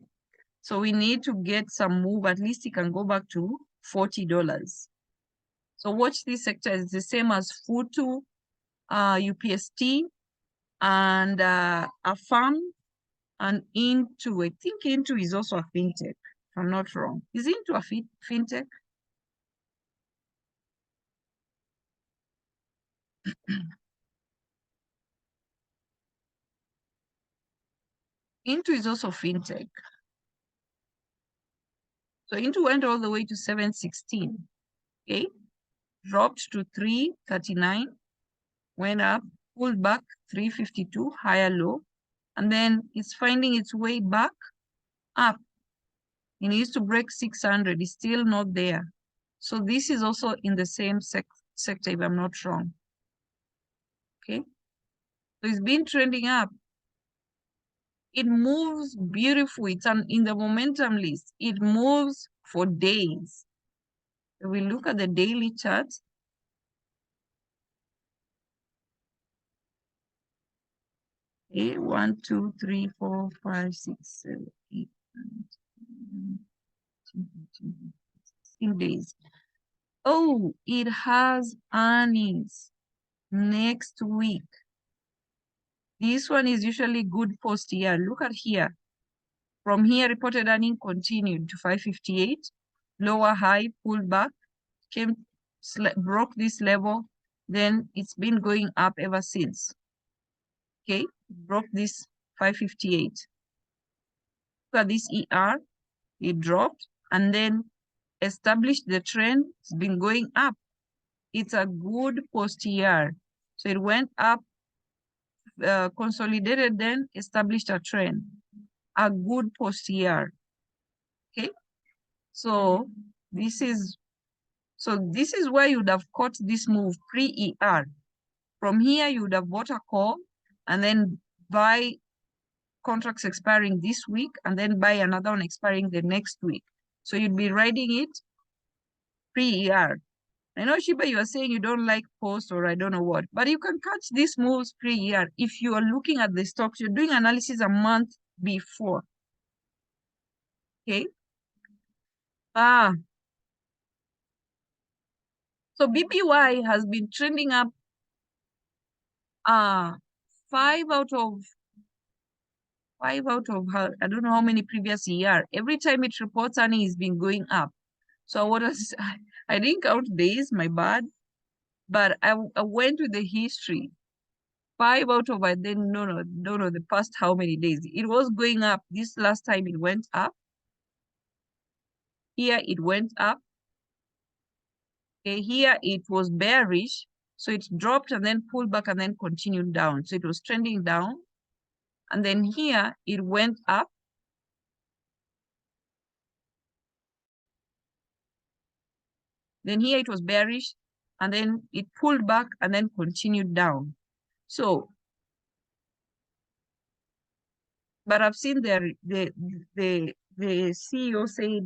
so we need to get some move. At least it can go back to $40. So watch this sector. It's the same as Futu, UPST, and Afam, and Into. I think Into is also a fintech, if I'm not wrong. Is Into a fintech? Into is also fintech. So Into went all the way to 716. Okay, dropped to 339, went up, pulled back 352, higher low, and then it's finding its way back up. It needs to break 600. It's still not there. So this is also in the same sector, if I'm not wrong. Okay, so it's been trending up. It moves beautifully. It's in the momentum list. It moves for days. If we look at the daily chart, okay, 1, 2, 3, 4, 5, 6, 7, 8, 9, 10, 16 days. Oh, it has earnings next week. This one is usually good post year. Look at here. From here, reported earning continued to 558, lower high, pulled back, broke this level, then it's been going up ever since. Okay, broke this 558. Look at this ER, it dropped and then established the trend. It's been going up. It's a good post year. So it went up, consolidated, then established a trend. A good post year. Okay, so this is where you would have caught this move pre-ER. From here, you would have bought a call and then buy contracts expiring this week and then buy another one expiring the next week. So you'd be riding it pre-ER. I know, Shiba, you are saying you don't like post or I don't know what, but you can catch these moves pre-ER if you are looking at the stocks. You're doing analysis a month before. Okay. So BPY has been trending up 5 out of I don't know how many previous year. Every time it reports earning, it's been going up. So what was I didn't count days, my bad, but I went with the history. 5 out of I didn't know the past how many days. It was going up. This last time it went up. Here it went up. Okay, here it was bearish. So it dropped and then pulled back and then continued down. So it was trending down. And then here it went up. Then here it was bearish and then it pulled back and then continued down. So, but I've seen the CEO say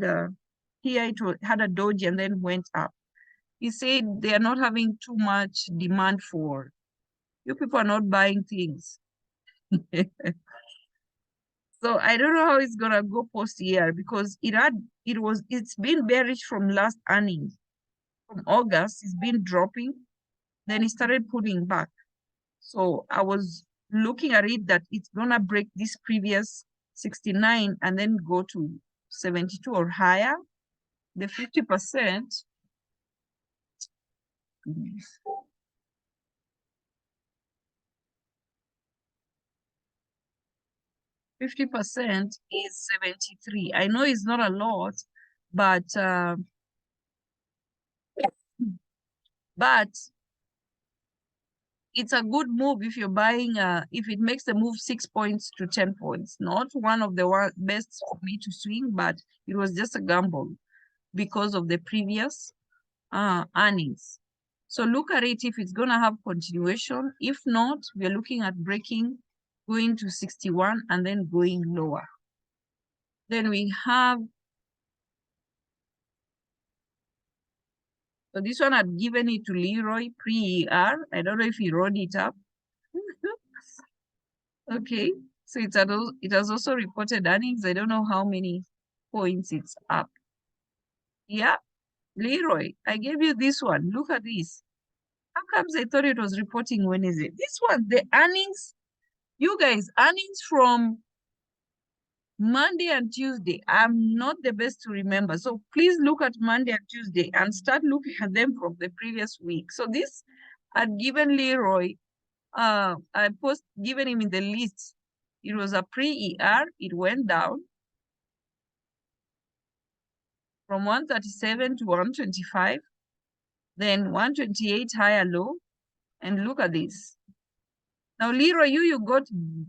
here it had a doji and then went up. He said they are not having too much demand for, you people are not buying things. So I don't know how it's gonna go post year because it's been bearish from last earnings. From August, it's been dropping, then it started pulling back. So I was looking at it that it's gonna break this previous 69 and then go to 72 or higher. The 50%, 50% is 73. I know it's not a lot, but it's a good move if you're buying, if it makes the move 6 points to 10 points. Not one of the best for me to swing, but it was just a gamble because of the previous earnings. So look at it if it's going to have continuation. If not, we're looking at breaking, going to 61 and then going lower. Then we have So this one had given it to Leroy pre-ER. I don't know if he wrote it up. Okay, so it has also reported earnings. I don't know how many points it's up. Yeah, Leroy, I gave you this one. Look at this. How comes I thought it was reporting Wednesday? This one, the earnings, you guys, earnings from Monday and Tuesday. I'm not the best to remember. So please look at Monday and Tuesday and start looking at them from the previous week. So this had given Leroy, given him in the list. It was a pre-ER, it went down from 137 to 125, then 128 higher low. And look at this. Now, Leroy, you got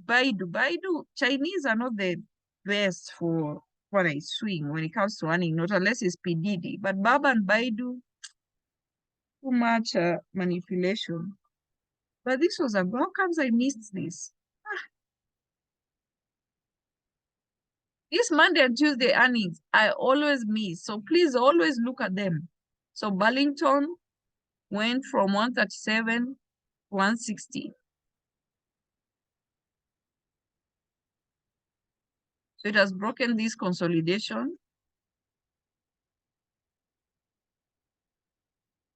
Baidu. Baidu, Chinese are not the best for when I swing when it comes to earning, not unless it's PDD. But Baba and Baidu, too much manipulation. But this was how comes I missed this? This Monday and Tuesday earnings, I always miss. So please always look at them. So Burlington went from 137 to 160. So it has broken this consolidation.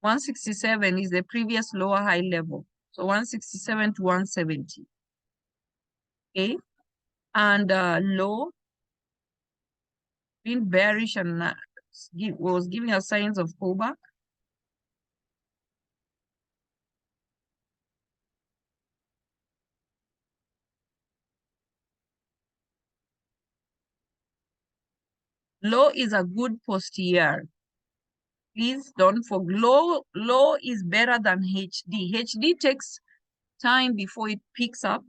167 is the previous lower high level. So 167 to 170. Okay. And low, being bearish and was giving us signs of pullback. Low is a good post-year. Please don't forget, low is better than HD. HD takes time before it picks up,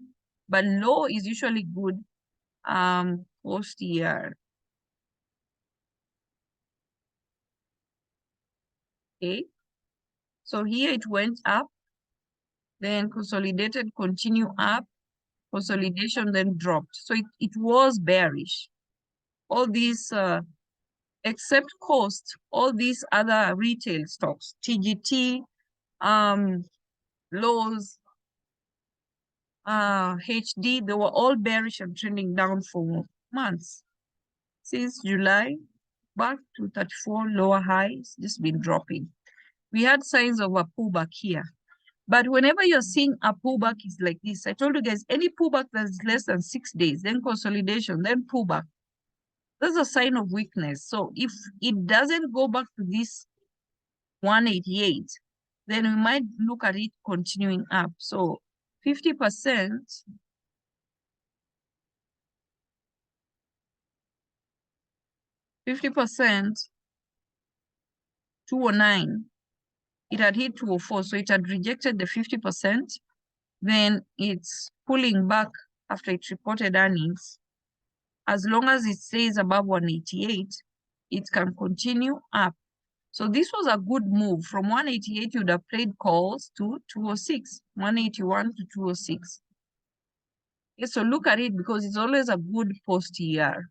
but low is usually good post-year. Okay, so here it went up, then consolidated, continue up, consolidation, then dropped. So it was bearish. All these, except cost, all these other retail stocks, TGT, Lowe's, HD, they were all bearish and trending down for months. Since July, back to 34 lower highs, just been dropping. We had signs of a pullback here. But whenever you're seeing a pullback is like this, I told you guys, any pullback that's less than 6 days, then consolidation, then pullback, that's a sign of weakness. So if it doesn't go back to this 188, then we might look at it continuing up. So 50%, 209, it had hit 204, so it had rejected the 50%. Then it's pulling back after it reported earnings. As long as it stays above 188, it can continue up. So this was a good move. From 188, you'd have played calls to 206, 181 to 206. Okay, so look at it because it's always a good post-year.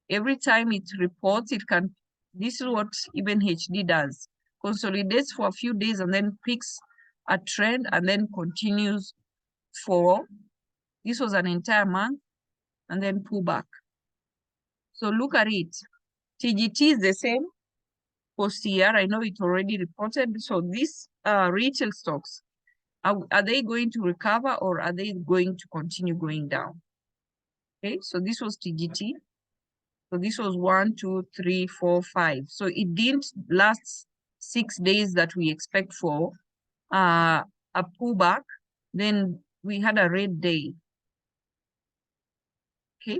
Every time it reports, it can, this is what even HD does. Consolidates for a few days and then picks a trend and then continues for, this was an entire month, and then pull back. So look at it. TGT is the same post-year. I know it already reported. So these retail stocks, are they going to recover or are they going to continue going down? Okay, so this was TGT. So this was 1, 2, 3, 4, 5. So it didn't last 6 days that we expect for a pullback. Then we had a red day. Okay,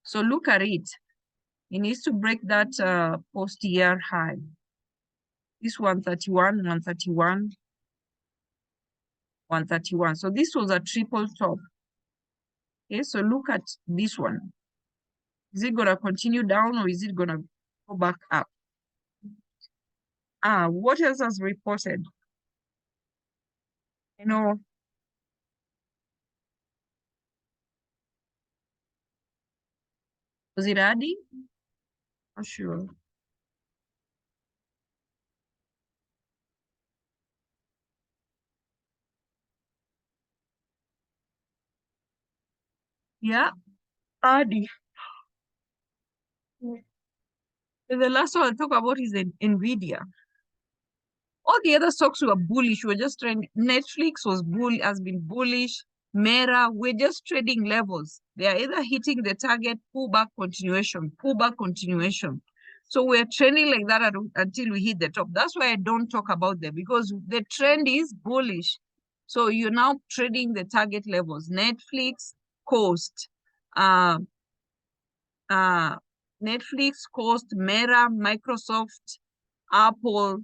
so look at it. It needs to break that post-year high. This 131, 131, 131. So this was a triple top. Okay, so look at this one. Is it going to continue down or is it going to go back up? What else has reported? You know, was it Adi? Not sure. Yeah, Adi. And the last one I'll talk about is Nvidia. All the other stocks were bullish. We're just trading. Netflix has been bullish. Meta, we're just trading levels. They are either hitting the target, pullback continuation, pullback continuation. So we're trending like that until we hit the top. That's why I don't talk about them, because the trend is bullish. So you're now trading the target levels. Netflix, Coast, uh, Netflix, Coast, Meta, Microsoft, Apple,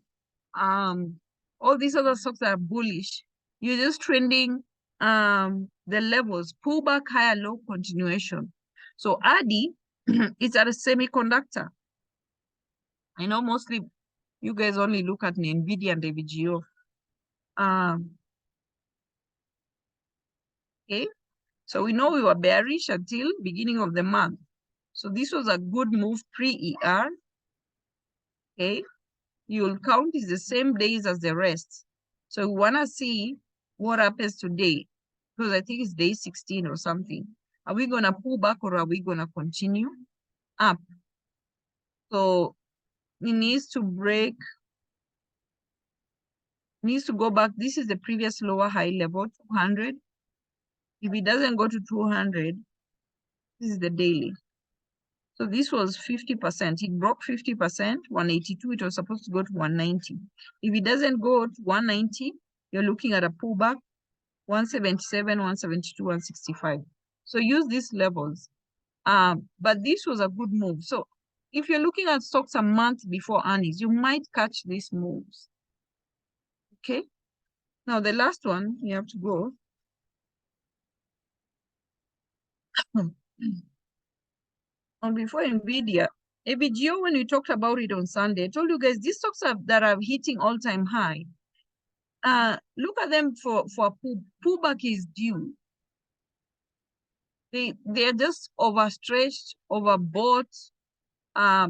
all these other stocks that are bullish. You're just trending the levels, pullback, higher, low, continuation. So ADI is at a semiconductor. I know mostly you guys only look at NVIDIA and AVGO. Okay, so we know we were bearish until beginning of the month. So this was a good move pre-ER. Okay, you'll count is the same days as the rest. So we want to see what happens today, because I think it's day 16 or something. Are we going to pull back or are we going to continue up? So it needs to break, needs to go back. This is the previous lower high level, 200. If it doesn't go to 200, this is the daily. So this was 50%. It broke 50%, 182. It was supposed to go to 190. If it doesn't go to 190, you're looking at a pullback, 177, 172, 165. So use these levels. But this was a good move. So if you're looking at stocks a month before earnings, you might catch these moves. Okay. Now the last one, you have to go. And before Nvidia, AVGO, when we talked about it on Sunday, I told you guys these stocks that are hitting all-time high. Look at them for pullback is due. They're just overstretched, overbought. They're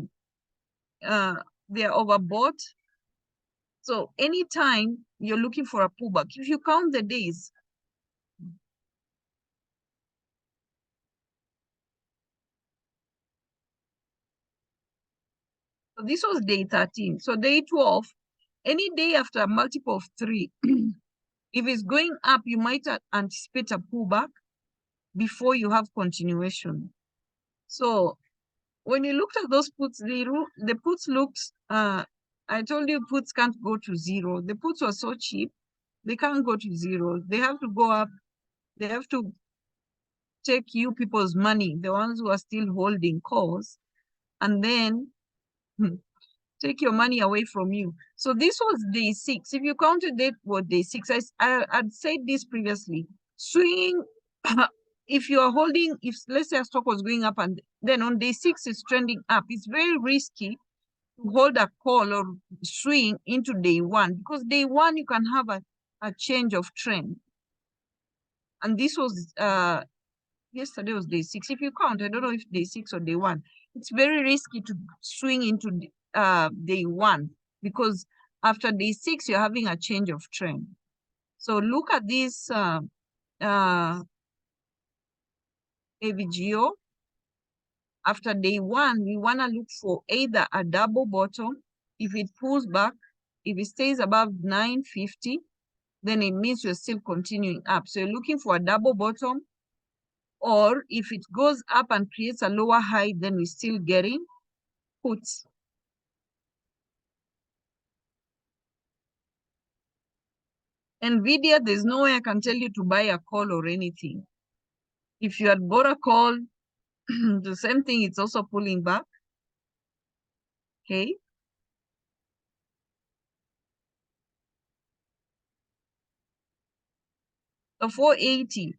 overbought. So anytime you're looking for a pullback, if you count the days, so this was day 13. So day 12, any day after a multiple of 3, if it's going up, you might anticipate a pullback before you have continuation. So when you looked at those puts, the puts looked, I told you puts can't go to 0. The puts were so cheap, they can't go to 0. They have to go up. They have to take you people's money, the ones who are still holding calls, and then take your money away from you. So this was day 6. If you counted it for day 6, I'd said this previously. Swinging, if you are holding, if let's say a stock was going up and then on day 6 it's trending up, it's very risky to hold a call or swing into day 1, because day 1 you can have a change of trend. And this was yesterday was day 6. If you count, I don't know if day 6 or day 1. It's very risky to swing into day 1, because after day 6 you're having a change of trend. So look at this AVGO. After day 1, we want to look for either a double bottom. If it pulls back, if it stays above 950, then it means you're still continuing up. So you're looking for a double bottom, or if it goes up and creates a lower high, then we're still getting puts. Nvidia, there's no way I can tell you to buy a call or anything. If you had bought a call, the same thing, it's also pulling back. Okay. So 480.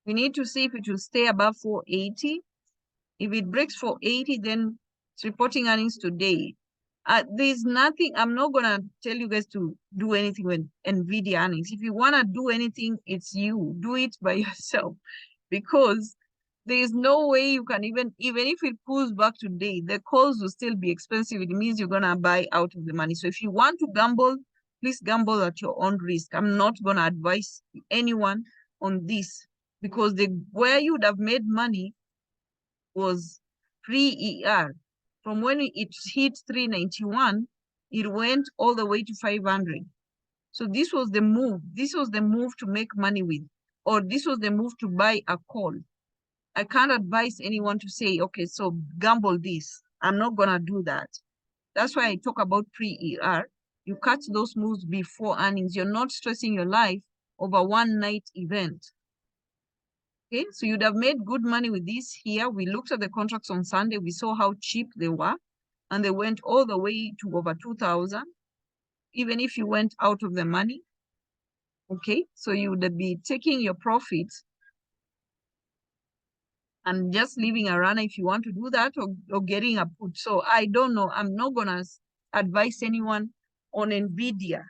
We need to see if it will stay above 480. If it breaks 480, then it's reporting earnings today. There's nothing, I'm not going to tell you guys to do anything with Nvidia earnings. If you want to do anything, it's you. Do it by yourself, because there is no way you can even if it pulls back today, the calls will still be expensive. It means you're going to buy out of the money. So if you want to gamble, please gamble at your own risk. I'm not going to advise anyone on this. because where you would have made money was pre-ER. From when it hit 391, it went all the way to 500. So this was the move. This was the move to make money with, or this was the move to buy a call. I can't advise anyone to say, okay, so gamble this. I'm not gonna do that. That's why I talk about pre-ER. You catch those moves before earnings. You're not stressing your life over one night event. Okay, so you'd have made good money with this here. We looked at the contracts on Sunday. We saw how cheap they were, and they went all the way to over 2,000. Even if you went out of the money, okay, so you would be taking your profits and just leaving a runner if you want to do that, or getting a put. So I don't know. I'm not gonna advise anyone on NVIDIA.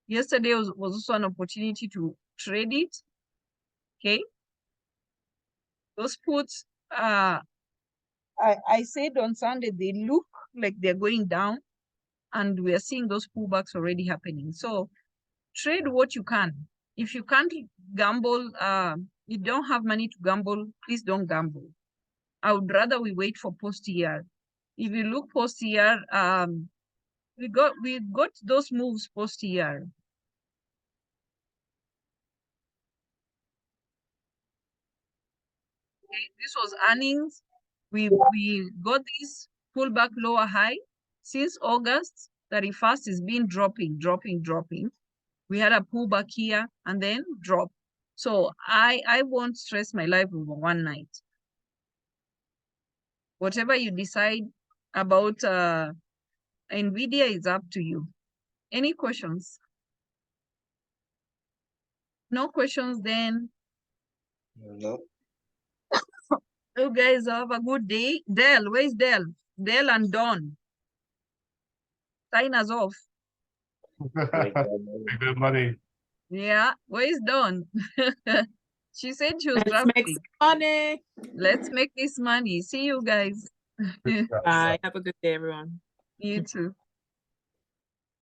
Yesterday was also an opportunity to trade it. Okay. Those puts, I said on Sunday, they look like they're going down, and we are seeing those pullbacks already happening. So trade what you can. If you can't gamble, you don't have money to gamble, please don't gamble. I would rather we wait for post-ER. If you look post-ER, we got those moves post-ER. Okay, this was earnings. We got this pullback lower high since August 31st. It's been dropping. We had a pullback here and then drop. So I won't stress my life over one night. Whatever you decide about NVIDIA is up to you. Any questions? No questions then. No. You guys have a good day. Dell, where's Dell? Dell and Dawn. Sign us off. Like, Good money. Yeah, where's Dawn? She said she was Let's make traveling. some money. Let's make this money. See you guys. Good job. Bye. Have a good day, everyone. You too.